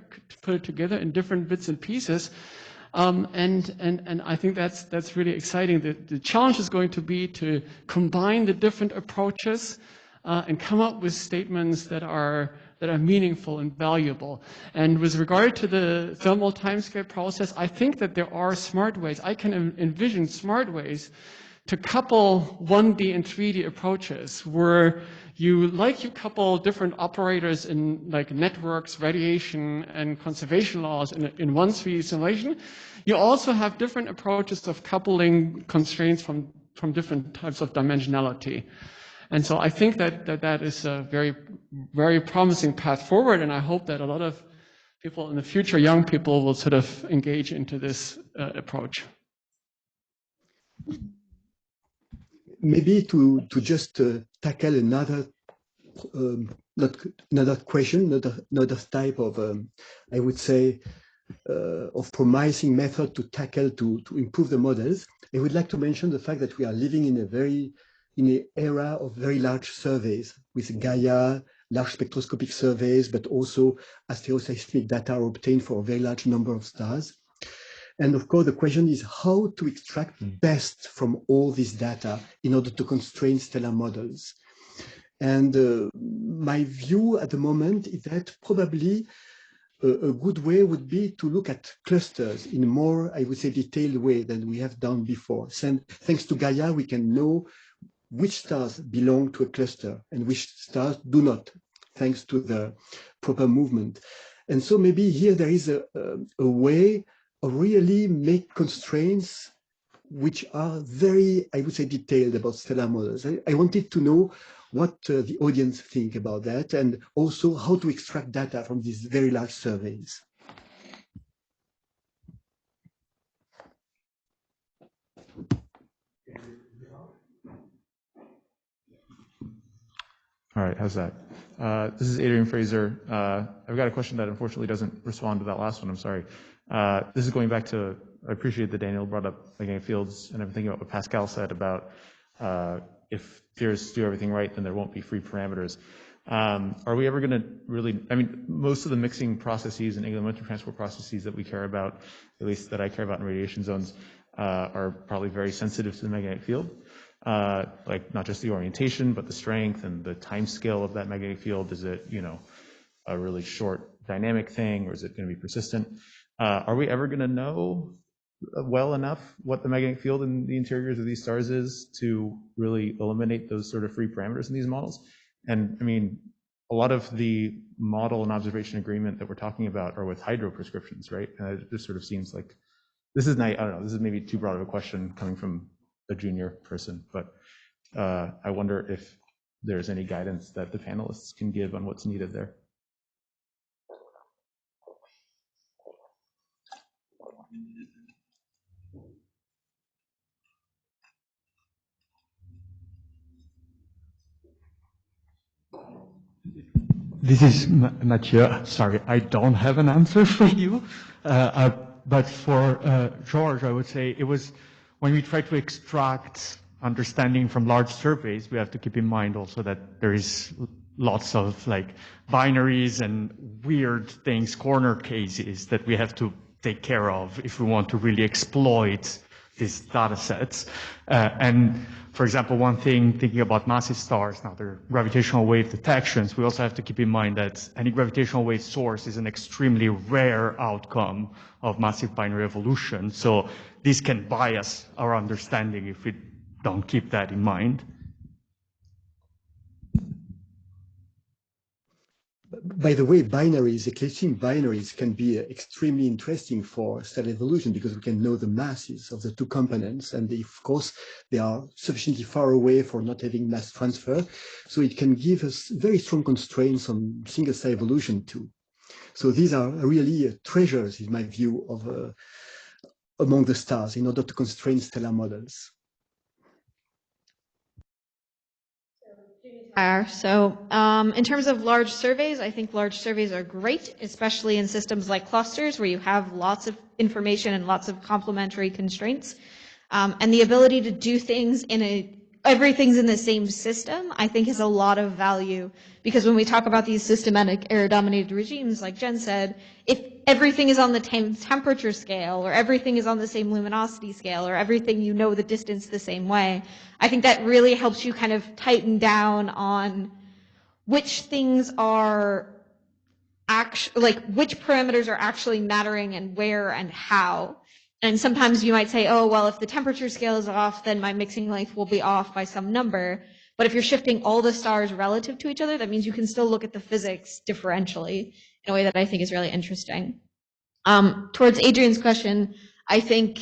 in different bits and pieces. And I think that's really exciting. The challenge is going to be to combine the different approaches and come up with statements that are meaningful and valuable. And with regard to the thermal timescale process, I think that there are smart ways. I can envision smart ways to couple 1D and 3D approaches where you couple different operators in like networks, radiation, and conservation laws in one 3D simulation. You also have different approaches of coupling constraints from different types of dimensionality. And so I think that is a very, very promising path forward, and I hope that a lot of people in the future, young people, will sort of engage into this approach. Maybe to just tackle another question, another type of I would say of promising method to tackle to improve the models. I would like to mention the fact that we are living in an era of very large surveys with Gaia, large spectroscopic surveys, but also asteroseismic data are obtained for a very large number of stars. And of course, the question is how to extract best from all this data in order to constrain stellar models. And my view at the moment is that probably a good way would be to look at clusters in a more, I would say, detailed way than we have done before. Thanks to Gaia, we can know which stars belong to a cluster and which stars do not, thanks to the proper movement. And so maybe here there is a way of really make constraints which are very, I would say, detailed about stellar models. I wanted to know what the audience think about that, and also how to extract data from these very large surveys. All right, how's that? This is Adrian Fraser. I've got a question that unfortunately doesn't respond to that last one, I'm sorry. This is going back to, I appreciate that Daniel brought up magnetic fields, and I'm thinking about what Pascal said about if theorists do everything right, then there won't be free parameters. Are we ever going to really, I mean, most of the mixing processes and angular momentum transport processes that we care about, at least that I care about in radiation zones, are probably very sensitive to the magnetic field. Like not just the orientation, but the strength and the time scale of that magnetic field. Is it, a really short dynamic thing, or is it going to be persistent? Are we ever going to know well enough what the magnetic field in the interiors of these stars is to really eliminate those sort of free parameters in these models? And I mean, a lot of the model and observation agreement that we're talking about are with hydro prescriptions, right? And it just sort of seems like this is not, I don't know, this is maybe too broad of a question coming from a junior person, but I wonder if there's any guidance that the panelists can give on what's needed there. This is Matteo. Sorry, I don't have an answer for you. But for George, I would say it was when we tried to extract understanding from large surveys, we have to keep in mind also that there is lots of like binaries and weird things, corner cases that we have to take care of if we want to really exploit these data sets. And for example, one thing, thinking about massive stars, now their gravitational wave detections, we also have to keep in mind that any gravitational wave source is an extremely rare outcome of massive binary evolution. So this can bias our understanding if we don't keep that in mind. By the way, binaries, eclipsing binaries can be extremely interesting for stellar evolution because we can know the masses of the two components, and of course they are sufficiently far away for not having mass transfer. So it can give us very strong constraints on single star evolution too. So these are really treasures, in my view, of among the stars in order to constrain stellar models. So in terms of large surveys, I think large surveys are great, especially in systems like clusters where you have lots of information and lots of complementary constraints. And the ability to do things everything's in the same system, I think is a lot of value, because when we talk about these systematic error-dominated regimes, like Jen said, if everything is on the same temperature scale, or everything is on the same luminosity scale, or everything you know the distance the same way, I think that really helps you kind of tighten down on which things are actually, like which parameters are actually mattering and where and how. And sometimes you might say, oh, well, if the temperature scale is off, then my mixing length will be off by some number. But if you're shifting all the stars relative to each other, that means you can still look at the physics differentially in a way that I think is really interesting. Towards Adrian's question, I think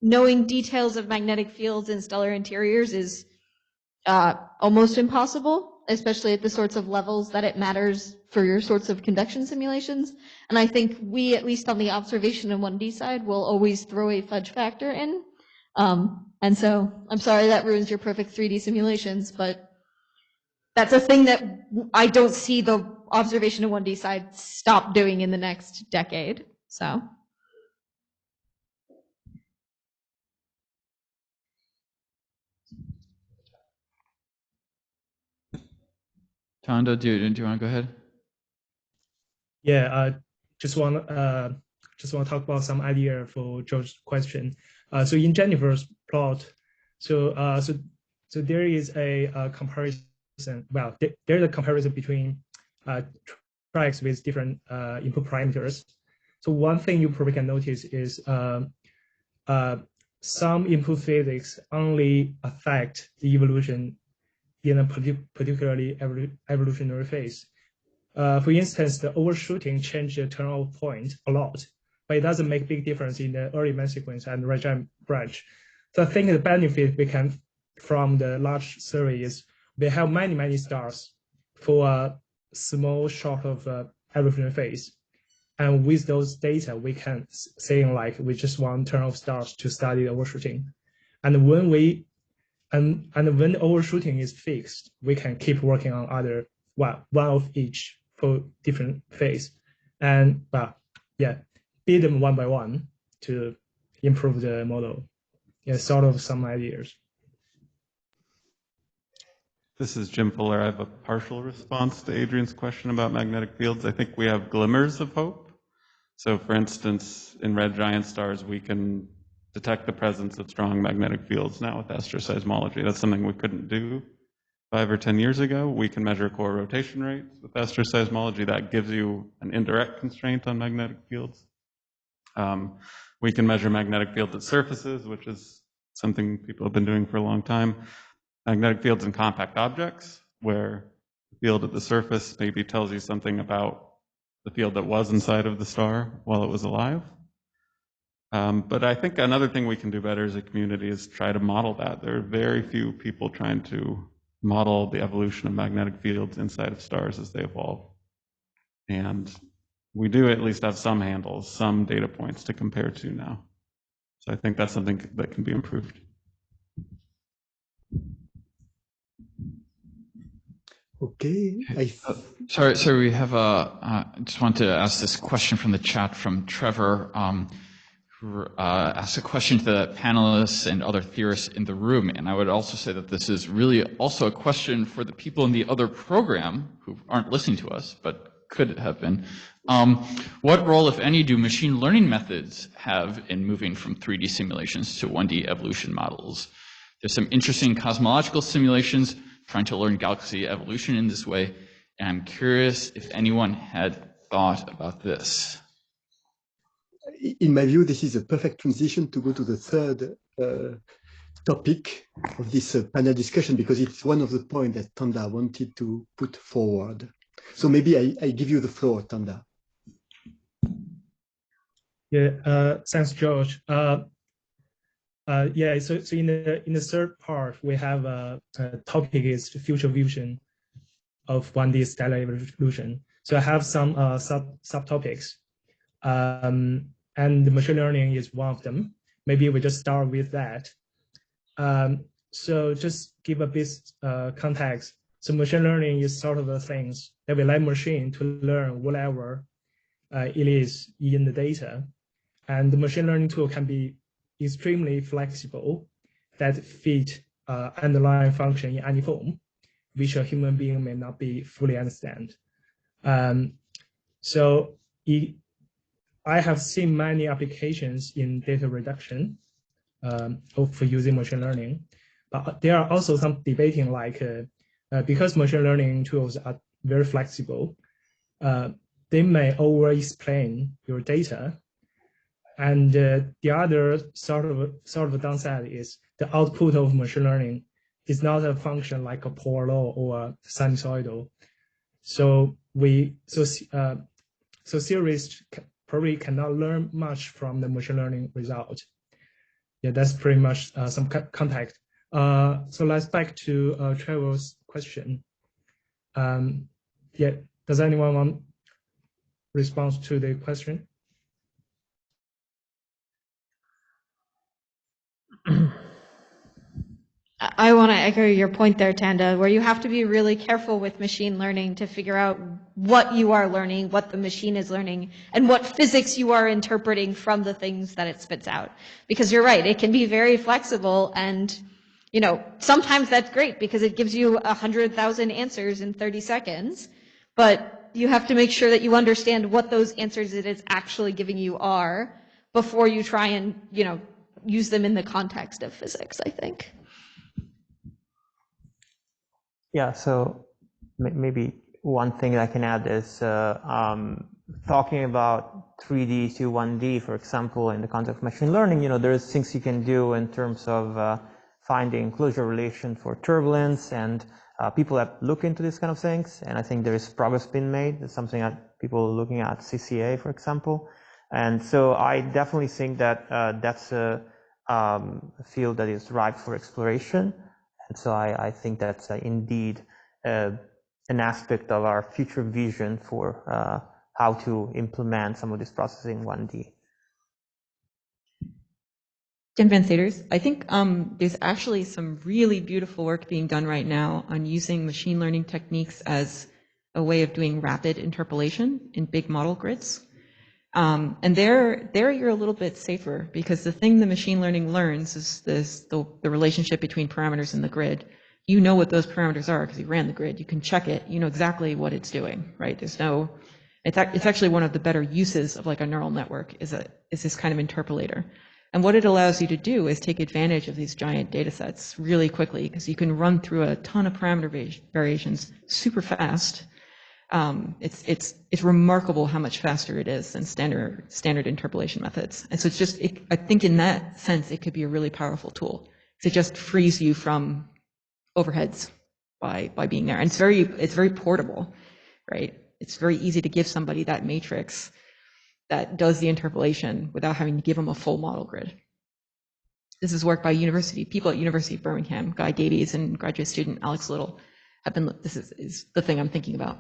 knowing details of magnetic fields in stellar interiors is almost impossible, especially at the sorts of levels that it matters for your sorts of conduction simulations. And I think we, at least on the observation in 1D side, will always throw a fudge factor in. And so I'm sorry that ruins your perfect 3D simulations, but that's a thing that I don't see the observation in 1D side stop doing in the next decade. So. Tanda, do you want to go ahead? Yeah, just want to talk about some idea for George's question. So in Jennifer's plot, so there is a comparison. Well, there's a comparison between tracks with different input parameters. So one thing you probably can notice is some input physics only affect the evolution in a particularly evolutionary phase. For instance, the overshooting changed the turnoff point a lot, but it doesn't make big difference in the early main sequence and regime branch. So I think the benefit we can from the large survey is we have many stars for a small short of evolutionary phase. And with those data, we can say like we just want turn-off stars to study the overshooting. And when we and when the overshooting is fixed, we can keep working on other one of each for different phase, and beat them one by one to improve the model. Yeah, sort of some ideas. This is Jim Fuller. I have a partial response to Adrian's question about magnetic fields. I think we have glimmers of hope. So for instance, in red giant stars, we can detect the presence of strong magnetic fields now with astroseismology. That's something we couldn't do 5 or 10 years ago. We can measure core rotation rates with astroseismology. That gives you an indirect constraint on magnetic fields. We can measure magnetic fields at surfaces, which is something people have been doing for a long time. Magnetic fields in compact objects, where the field at the surface maybe tells you something about the field that was inside of the star while it was alive. But I think another thing we can do better as a community is try to model that. There are very few people trying to model the evolution of magnetic fields inside of stars as they evolve. And we do at least have some handles, some data points to compare to now. So I think that's something that can be improved. Okay. Sorry, we have I just want to ask this question from the chat from Trevor, ask a question to the panelists and other theorists in the room. And I would also say that this is really also a question for the people in the other program who aren't listening to us, but could have been. What role, if any, do machine learning methods have in moving from 3D simulations to 1D evolution models? There's some interesting cosmological simulations trying to learn galaxy evolution in this way. And I'm curious if anyone had thought about this. In my view, this is a perfect transition to go to the third topic of this panel discussion, because it's one of the points that Tanda wanted to put forward. So maybe I give you the floor, Tanda. Yeah, thanks, George. Yeah, so in the third part, we have a topic is future vision of 1D stellar evolution. So I have some subtopics, and the machine learning is one of them. Maybe we just start with that. So just give a bit context. So machine learning is sort of the things that we let machine to learn whatever it is in the data. And the machine learning tool can be extremely flexible that fit underlying function in any form, which a human being may not be fully understand. So I have seen many applications in data reduction for using machine learning, but there are also some debating like, because machine learning tools are very flexible, they may over-explain your data. And the other sort of downside is the output of machine learning is not a function like a Poor law or a sinusoidal. So theorists probably cannot learn much from the machine learning result. Yeah, that's pretty much some context. So let's back to Trevor's question. Yeah, does anyone want response to the question? I want to echo your point there, Tanda, where you have to be really careful with machine learning to figure out what you are learning, what the machine is learning, and what physics you are interpreting from the things that it spits out. Because you're right, it can be very flexible, and sometimes that's great because it gives you 100,000 answers in 30 seconds, but you have to make sure that you understand what those answers it is actually giving you are before you try and, use them in the context of physics, I think. Yeah, so maybe one thing I can add is talking about 3D to 1D, for example, in the context of machine learning, there's things you can do in terms of finding closure relation for turbulence, and people have looked into these kind of things, and I think there is progress being made. It's something that people are looking at CCA, for example. And so I definitely think that that's a field that is ripe for exploration. And so I think that's indeed an aspect of our future vision for how to implement some of this processing in 1D. Jen Van Saters, I think there's actually some really beautiful work being done right now on using machine learning techniques as a way of doing rapid interpolation in big model grids. And there you're a little bit safer because the thing the machine learning learns is the relationship between parameters in the grid. You know what those parameters are because you ran the grid. You can check it. You know exactly what it's doing, right? It's actually one of the better uses of like a neural network is this kind of interpolator. And what it allows you to do is take advantage of these giant data sets really quickly because you can run through a ton of parameter variations super fast. It's remarkable how much faster it is than standard interpolation methods. And so I think in that sense, it could be a really powerful tool. It just frees you from overheads by being there. And it's very portable, right? It's very easy to give somebody that matrix that does the interpolation without having to give them a full model grid. This is work by people at University of Birmingham, Guy Davies and graduate student Alex Little this is the thing I'm thinking about.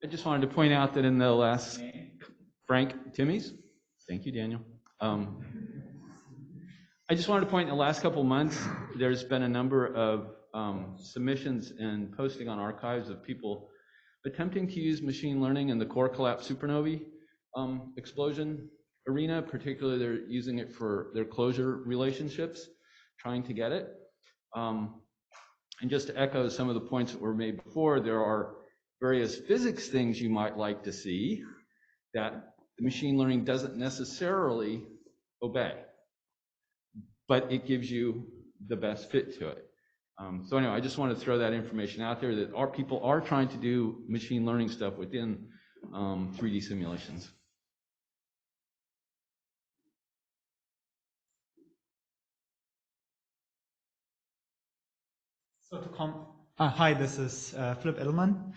I just wanted to point out that in the last, Frank Timmies, thank you, Daniel. I just wanted to point in the last couple of months, there's been a number of submissions and posting on archives of people attempting to use machine learning in the core collapse supernovae explosion arena. Particularly, they're using it for their closure relationships, trying to get it. And just to echo some of the points that were made before, there are various physics things you might like to see that the machine learning doesn't necessarily obey, but it gives you the best fit to it. So anyway, I just want to throw that information out there that our people are trying to do machine learning stuff within 3D simulations. So hi, this is Philip Edelman.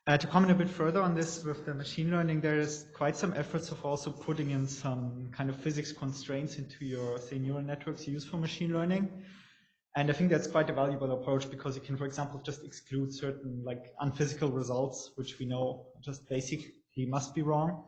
To comment a bit further on this with the machine learning, there is quite some efforts of also putting in some kind of physics constraints into your, say, neural networks you use for machine learning. And I think that's quite a valuable approach because you can, for example, just exclude certain like unphysical results, which we know just basically must be wrong.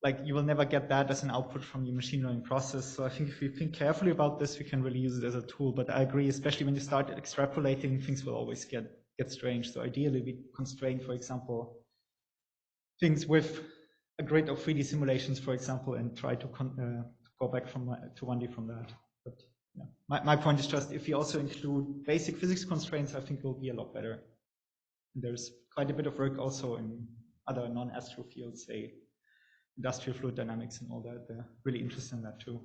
Like you will never get that as an output from your machine learning process. So I think if we think carefully about this, we can really use it as a tool. But I agree, especially when you start extrapolating, things will always get strange. So ideally, we constrain, for example, things with a grid of 3D simulations, for example, and try to go back to 1D from that. But yeah, my point is just if you also include basic physics constraints, I think it will be a lot better. And there's quite a bit of work also in other non-astro fields, say industrial fluid dynamics and all that. They're really interested in that too.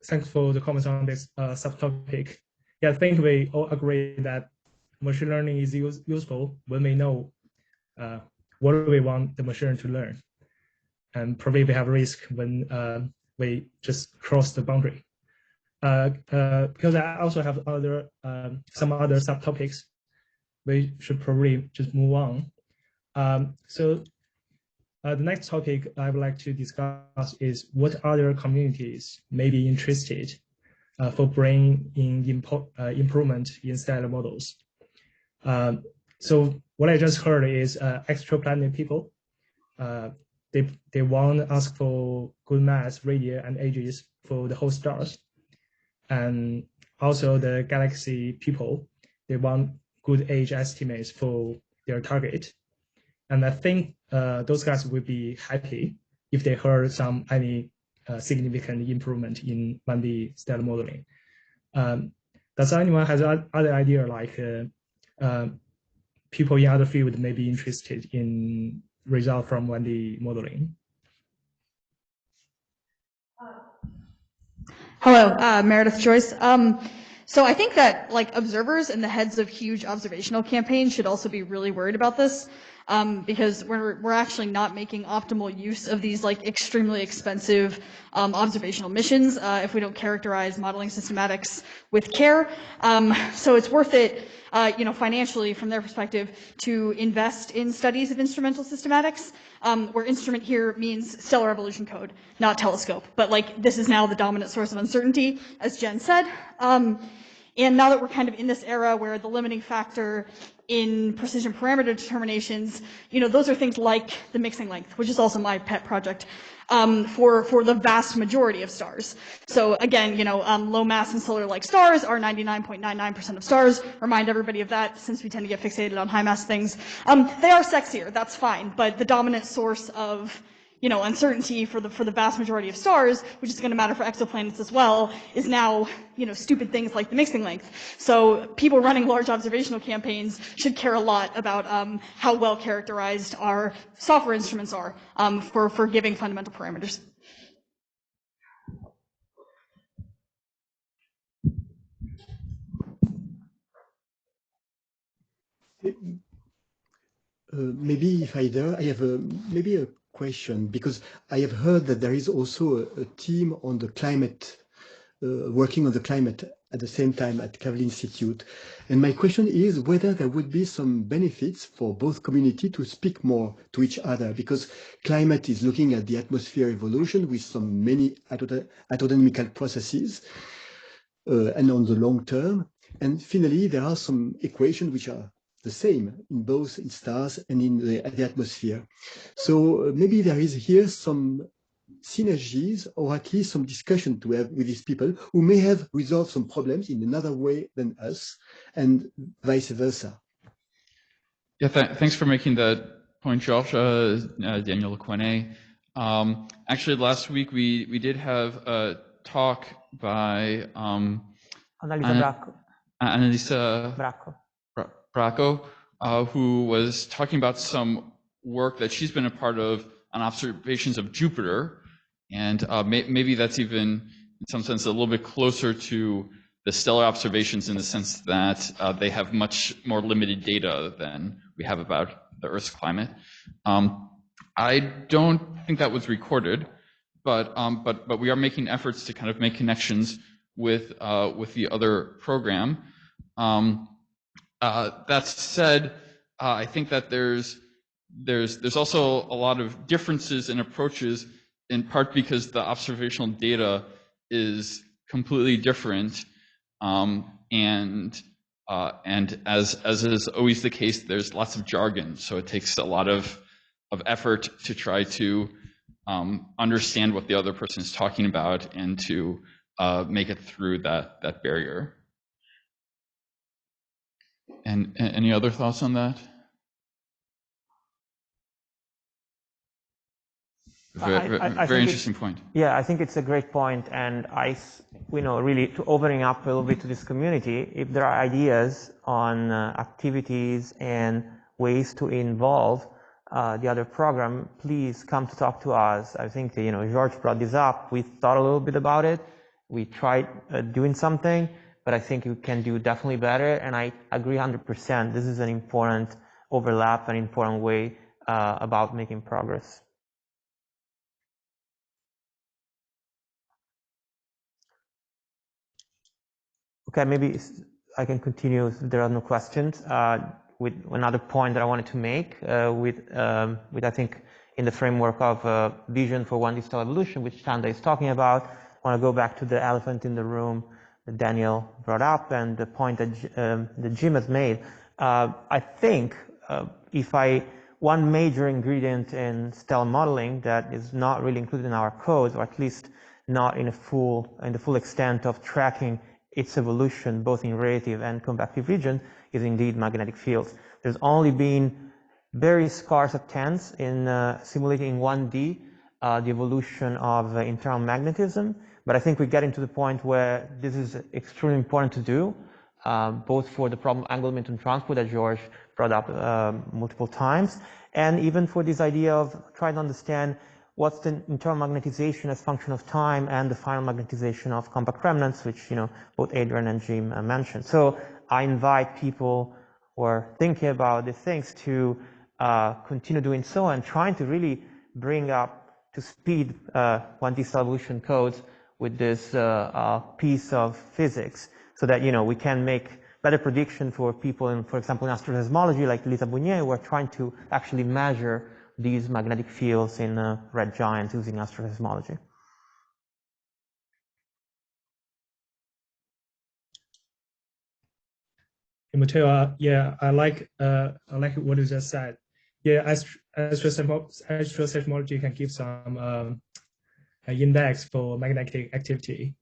Thanks for the comments on this subtopic. Yeah, I think we all agree that machine learning is useful when we know what we want the machine to learn. And probably we have risk when we just cross the boundary. Because I also have some other subtopics, we should probably just move on. So the next topic I would like to discuss is what other communities may be interested for bringing improvement in stellar models. So what I just heard is extraplanet people. They want to ask for good mass, radius, and ages for the whole stars. And also the galaxy people, they want good age estimates for their target. And I think those guys would be happy if they heard any significant improvement in 1D stellar modeling. Does anyone has other idea like people in other fields may be interested in result from 1D modeling? Hello, Meredith Joyce. So I think that like observers and the heads of huge observational campaigns should also be really worried about this. Because we're actually not making optimal use of these like extremely expensive observational missions if we don't characterize modeling systematics with care. So it's worth it, financially from their perspective to invest in studies of instrumental systematics, where instrument here means stellar evolution code, not telescope. But like this is now the dominant source of uncertainty, as Jen said. And now that we're kind of in this era where the limiting factor in precision parameter determinations, those are things like the mixing length, which is also my pet project, for the vast majority of stars. So again, low mass and solar-like stars are 99.99% of stars. Remind everybody of that since we tend to get fixated on high mass things. They are sexier, that's fine, but the dominant source of uncertainty for the vast majority of stars, which is going to matter for exoplanets as well, is now, stupid things like the mixing length. So people running large observational campaigns should care a lot about how well characterized our software instruments are for giving fundamental parameters. Maybe if I have maybe a question, because I have heard that there is also a team on the climate, working on the climate at the same time at Kavli Institute. And my question is whether there would be some benefits for both community to speak more to each other, because climate is looking at the atmosphere evolution with many hydrodynamical processes and on the long term. And finally, there are some equations which are the same in both in stars and in the atmosphere. So maybe there is here some synergies or at least some discussion to have with these people who may have resolved some problems in another way than us and vice versa. Yeah, thanks for making that point, Georges, Daniel Quenet. Actually, last week we did have a talk by Annalisa Bracco, who was talking about some work that she's been a part of on observations of Jupiter, and maybe that's even, in some sense, a little bit closer to the stellar observations in the sense that they have much more limited data than we have about the Earth's climate. I don't think that was recorded, but we are making efforts to kind of make connections with the other program. That said, I think that there's also a lot of differences in approaches, in part because the observational data is completely different, and as is always the case, there's lots of jargon, so it takes a lot of effort to try to understand what the other person is talking about and to make it through that barrier. And any other thoughts on that? Very interesting point. Yeah, I think it's a great point, and really to opening up a little bit to this community, if there are ideas on activities and ways to involve the other program, please come to talk to us. I think George brought this up. We thought a little bit about it. We tried doing something, but I think we can do definitely better. And I agree 100%. This is an important overlap, an important way about making progress. Okay, maybe I can continue if there are no questions with another point that I wanted to make with I think in the framework of vision for 1D stellar evolution, which Tanda is talking about. I want to go back to the elephant in the room that Daniel brought up and the point that Jim has made. I think one major ingredient in stellar modeling that is not really included in our codes, or at least not in the full extent of tracking its evolution, both in radiative and convective region, is indeed magnetic fields. There's only been very scarce attempts in simulating in 1D the evolution of internal magnetism, but I think we're getting to the point where this is extremely important to do, both for the problem angular momentum transport that George brought up multiple times, and even for this idea of trying to understand what's the internal magnetization as function of time and the final magnetization of compact remnants, which both Adrian and Jim mentioned. So I invite people who are thinking about these things to continue doing so and trying to really bring up to speed 1D stellar evolution codes with this piece of physics, so that we can make better prediction for people in, for example, in astroseismology, like Lisa Bounier, who are trying to actually measure these magnetic fields in red giants using astroseismology. Matteo, yeah, I like what you just said. Yeah, astroseismology can give some index for magnetic activity.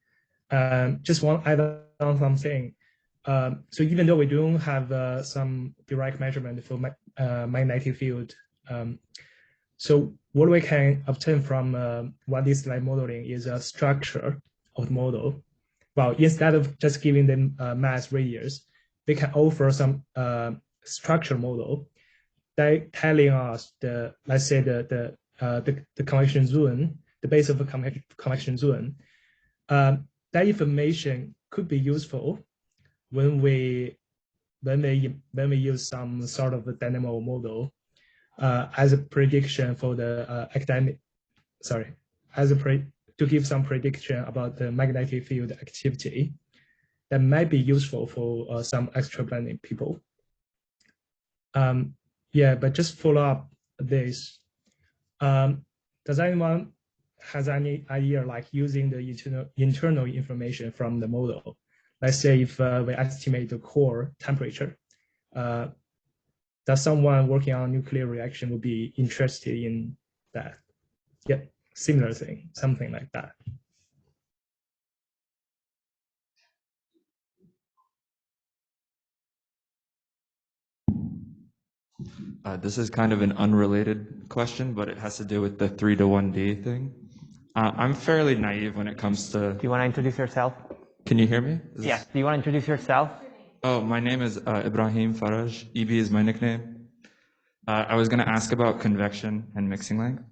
Just want to add on something. So even though we don't have some direct measurement for magnetic field, so what we can obtain from 1D stellar modeling is a structure of the model. Well, instead of just giving them mass radius, they can offer some structure model that telling us let's say the convection zone, the base of a convection zone. That information could be useful when we use some sort of a dynamo model as a prediction for the to give some prediction about the magnetic field activity that might be useful for some extraplanar people. Yeah, but just follow up this. Does anyone has any idea like using the internal information from the model? Let's say if we estimate the core temperature, that someone working on nuclear reaction would be interested in that. Yep, similar thing, something like that. This is kind of an unrelated question, but it has to do with the 3 to 1D thing. I'm fairly naive when it comes to... Do you want to introduce yourself? Can you hear me? Yes. Do you want to introduce yourself? Oh, my name is Ibrahim Faraj. EB is my nickname. I was going to ask about convection and mixing length.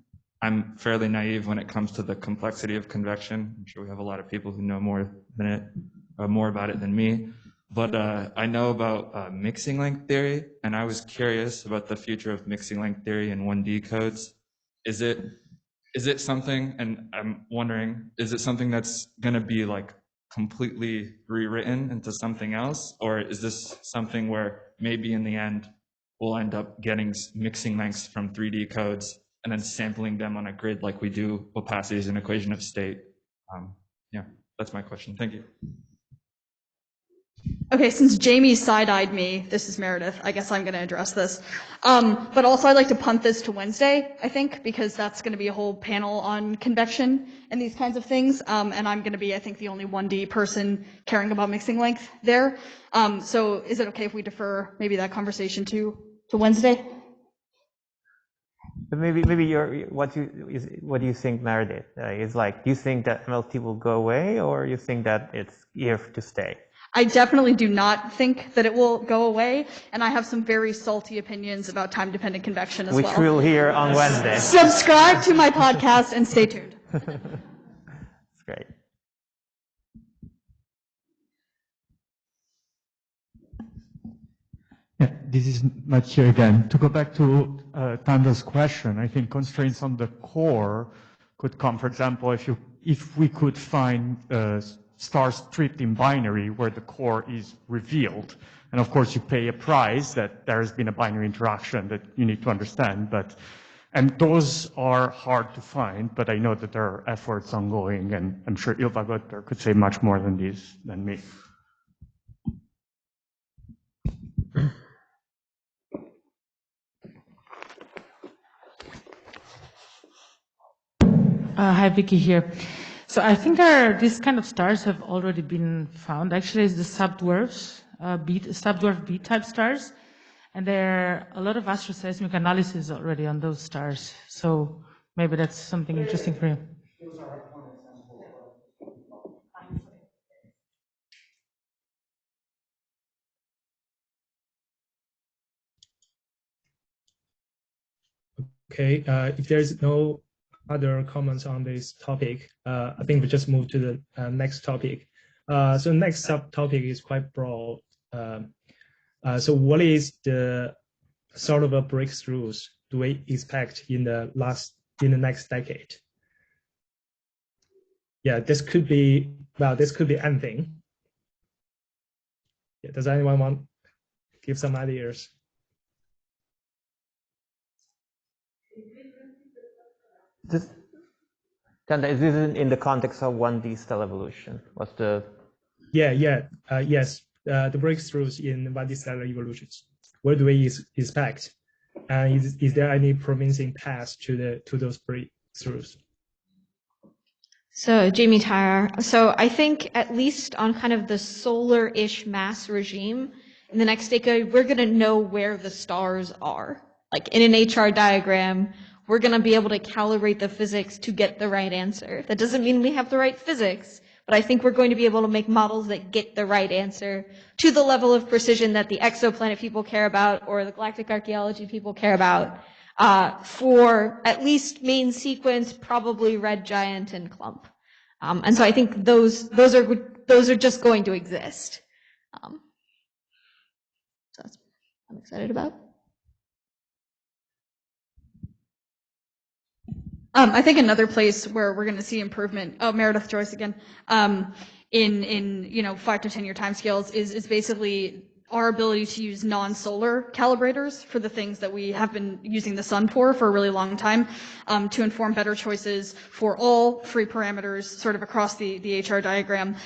I'm fairly naive when it comes to the complexity of convection. I'm sure we have a lot of people who know more about it than me. But I know about mixing length theory, and I was curious about the future of mixing length theory in 1D codes. Is it something, and I'm wondering, is it something that's going to be like completely rewritten into something else, or is this something where maybe in the end we'll end up getting mixing lengths from 3D codes and then sampling them on a grid like we do opacities and equation of state? Yeah, that's my question. Thank you. Okay, since Jamie side-eyed me, this is Meredith, I guess I'm going to address this. But also I'd like to punt this to Wednesday, I think, because that's going to be a whole panel on convection and these kinds of things. And I'm going to be, I think, the only 1D person caring about mixing length there. So is it okay if we defer maybe that conversation to Wednesday? But maybe what do you think, Meredith? Is like, do you think that MLT will go away, or you think that it's here to stay? I definitely do not think that it will go away, and I have some very salty opinions about time-dependent convection as well. Which we'll hear on Wednesday. Subscribe to my podcast and stay tuned. That's great. Yeah, this is Matteo again. To go back to Tanda's question, I think constraints on the core could come, for example, if we could find stars stripped in binary where the core is revealed. And of course, you pay a price that there has been a binary interaction that you need to understand. And those are hard to find, but I know that there are efforts ongoing, and I'm sure Ilva Götter could say much more than this than me. Hi, Vicky here. So I think these kind of stars have already been found. Actually, it's the subdwarf B-type stars, and there are a lot of astroseismic analysis already on those stars. So maybe that's something interesting for you. Okay, if there's no other comments on this topic, I think we just move to the next topic. So next subtopic is quite broad. So what is the sort of a breakthroughs do we expect in the next decade? Yeah, this could be anything. Yeah, does anyone want to give some ideas? Tanda, is this in the context of 1D stellar evolution? What's the? Yes. The breakthroughs in 1D stellar evolutions. What do we expect? And is there any promising path to those breakthroughs? So Jamie Tyre. So I think at least on kind of the solar-ish mass regime, in the next decade, we're going to know where the stars are. Like in an HR diagram, we're going to be able to calibrate the physics to get the right answer. That doesn't mean we have the right physics, but I think we're going to be able to make models that get the right answer to the level of precision that the exoplanet people care about or the galactic archaeology people care about for at least main sequence, probably red giant and clump. And so I think those are just going to exist. So that's what I'm excited about. I think another place where we're going to see improvement, Meredith Joyce again, in 5 to 10 year timescales is basically our ability to use non-solar calibrators for the things that we have been using the sun for a really long time, to inform better choices for all free parameters sort of across the HR diagram,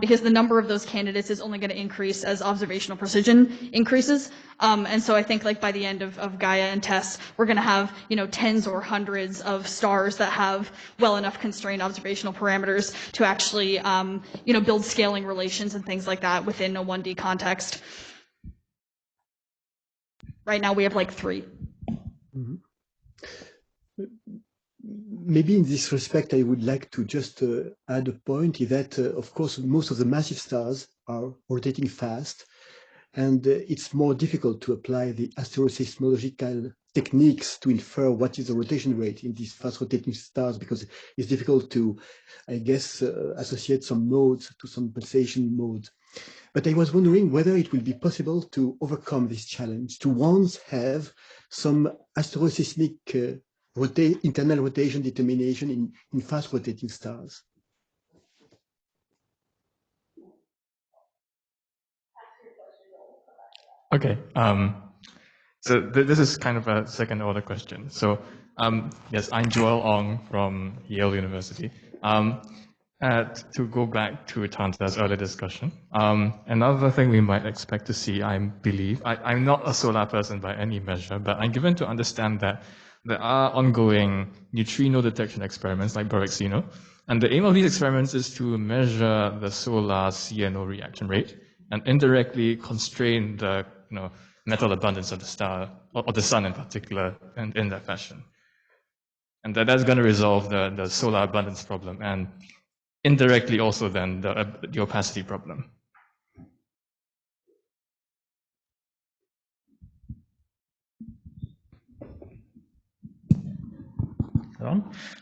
because the number of those candidates is only going to increase as observational precision increases. And so I think like by the end of Gaia and TESS, we're going to have, tens or hundreds of stars that have well enough constrained observational parameters to actually, build scaling relations and things like that within a 1D context. Right now we have like 3. Mm-hmm. Maybe in this respect, I would like to just add a point is that, of course, most of the massive stars are rotating fast, and it's more difficult to apply the astroseismological techniques to infer what is the rotation rate in these fast rotating stars, because it's difficult to, I guess, associate some modes to some pulsation modes. But I was wondering whether it will be possible to overcome this challenge, to once have some astroseismic internal rotation determination in fast rotating stars. Okay, so this is kind of a second order question. So yes, I'm Joel Ong from Yale University. To go back to Tanda's earlier discussion, another thing we might expect to see, I believe, I'm not a solar person by any measure, but I'm given to understand that there are ongoing neutrino detection experiments like Barexino, and the aim of these experiments is to measure the solar CNO reaction rate and indirectly constrain the metal abundance of the star, or the sun in particular, in that fashion. And that's going to resolve the solar abundance problem and indirectly also then the opacity problem.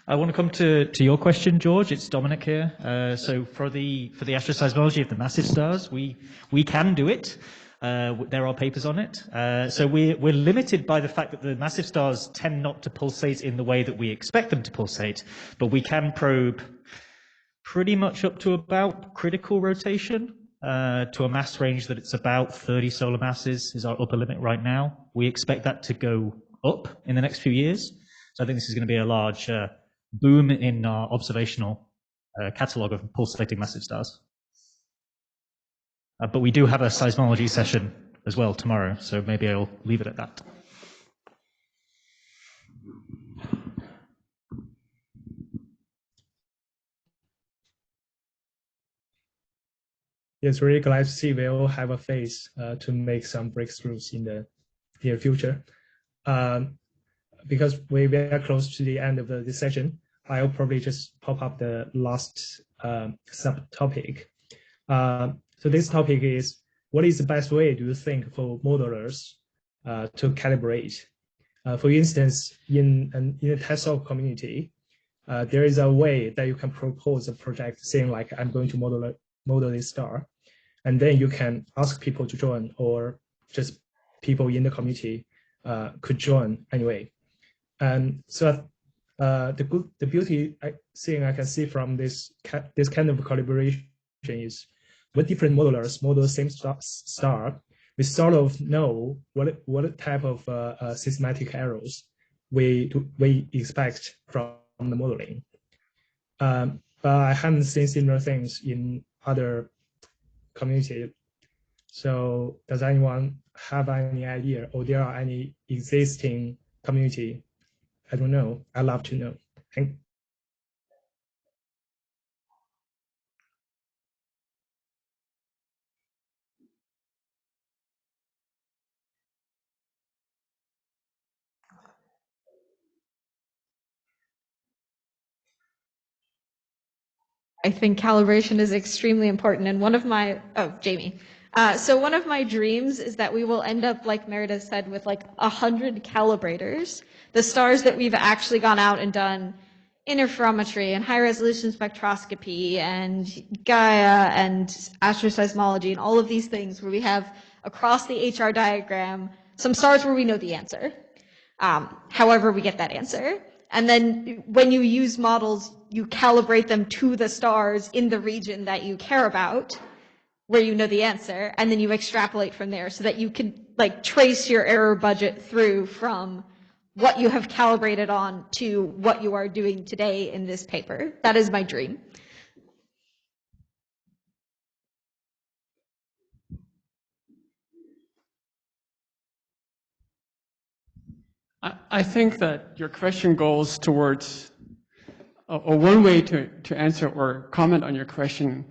I want to come to your question, George. It's Dominic here. So for the astroseismology of the massive stars, we can do it. There are papers on it. So we're limited by the fact that the massive stars tend not to pulsate in the way that we expect them to pulsate, but we can probe pretty much up to about critical rotation, to a mass range that it's about 30 solar masses is our upper limit right now. We expect that to go up in the next few years. So I think this is going to be a large boom in our observational catalogue of pulsating massive stars. But we do have a seismology session as well tomorrow, so maybe I'll leave it at that. Yes, really glad to see we all have a face to make some breakthroughs in the near future. Because we are close to the end of the session, I'll probably just pop up the last subtopic. So this topic is, what is the best way, do you think, for modelers to calibrate? For instance, in the TESS community, there is a way that you can propose a project saying like, I'm going to model this star, and then you can ask people to join, or just people in the community could join anyway. And so the beauty thing I can see from this kind of collaboration is when different modelers model the same star, we sort of know what type of systematic errors we expect from the modeling. But I haven't seen similar things in other communities. So does anyone have any idea, or there are any existing community? I don't know. I'd love to know. I think calibration is extremely important. And one of my, Jamie. So one of my dreams is that we will end up, like Meredith said, with like 100 calibrators. The stars that we've actually gone out and done interferometry and high resolution spectroscopy and Gaia and astroseismology and all of these things where we have across the HR diagram some stars where we know the answer. However we get that answer. And then when you use models, you calibrate them to the stars in the region that you care about, where you know the answer, and then you extrapolate from there so that you can like trace your error budget through from what you have calibrated on to what you are doing today in this paper. That is my dream. I think that your question goes towards, or one way to answer or comment on your question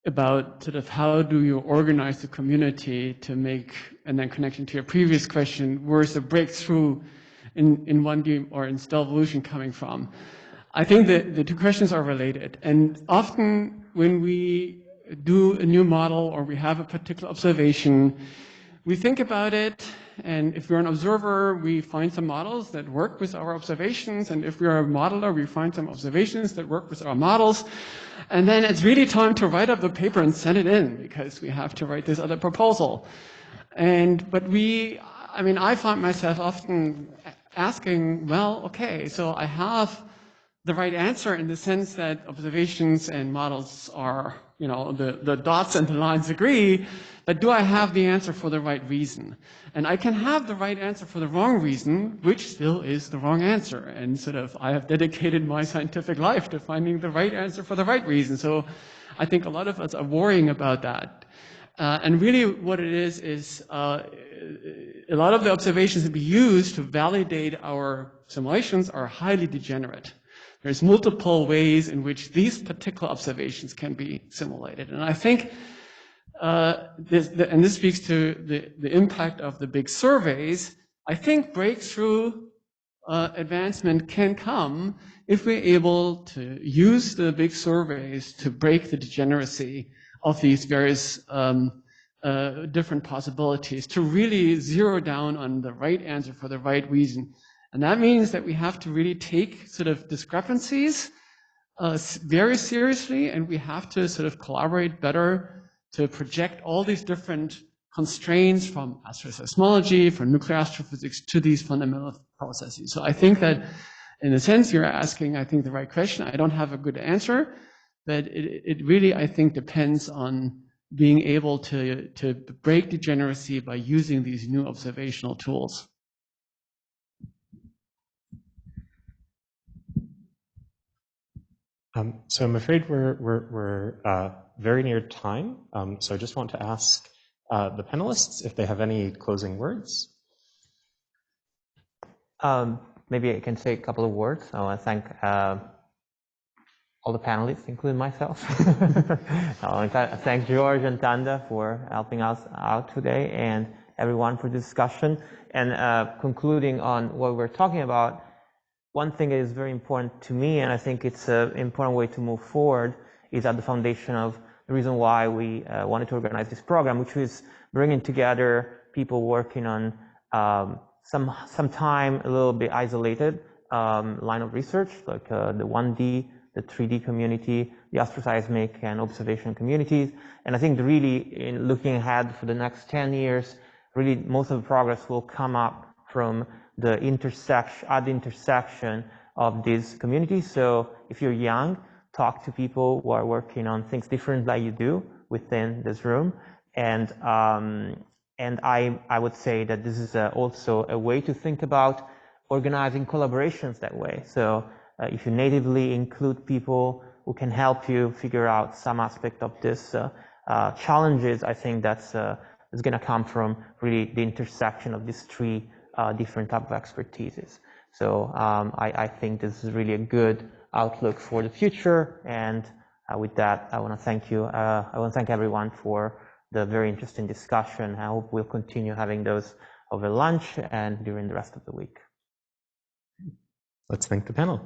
about sort of how do you organize the community to make, and then connection to your previous question, where's the breakthrough in 1D or in still evolution coming from? I think that the two questions are related. And often when we do a new model or we have a particular observation, we think about it, and if we're an observer, we find some models that work with our observations, and if we're a modeler, we find some observations that work with our models. And then it's really time to write up the paper and send it in, because we have to write this other proposal. But I find myself often asking, well, okay, so I have the right answer in the sense that observations and models are, the dots and the lines agree, but do I have the answer for the right reason? And I can have the right answer for the wrong reason, which still is the wrong answer. And I have dedicated my scientific life to finding the right answer for the right reason. So I think a lot of us are worrying about that. And really what it is a lot of the observations that we use to validate our simulations are highly degenerate. There's multiple ways in which these particular observations can be simulated. And I think, this speaks to the impact of the big surveys, I think breakthrough advancement can come if we're able to use the big surveys to break the degeneracy of these various different possibilities, to really zero down on the right answer for the right reason. And that means that we have to really take sort of discrepancies very seriously, and we have to sort of collaborate better to project all these different constraints from astroseismology, from nuclear astrophysics to these fundamental processes. So I think that in a sense you're asking, I think, the right question. I don't have a good answer, but it really, I think, depends on being able to break degeneracy by using these new observational tools. So I'm afraid we're very near time. So I just want to ask the panelists if they have any closing words. Maybe I can say a couple of words. I want to thank all the panelists, including myself. I want to thank George and Tanda for helping us out today, and everyone for the discussion. And concluding on what we're talking about, one thing that is very important to me, and I think it's an important way to move forward, is at the foundation of the reason why we wanted to organize this program, which is bringing together people working on some time a little bit isolated line of research, like the 1D, the 3D community, the astroseismic and observation communities. And I think really, in looking ahead for the next 10 years, really most of the progress will come up from the intersection of these communities. So if you're young, talk to people who are working on things different like you do within this room. And I would say that this is also a way to think about organizing collaborations that way. So if you natively include people who can help you figure out some aspect of this challenges, I think that's is going to come from really the intersection of these three different type of expertises. So I think this is really a good outlook for the future. And with that, I want to thank you. I want to thank everyone for the very interesting discussion. I hope we'll continue having those over lunch and during the rest of the week. Let's thank the panel.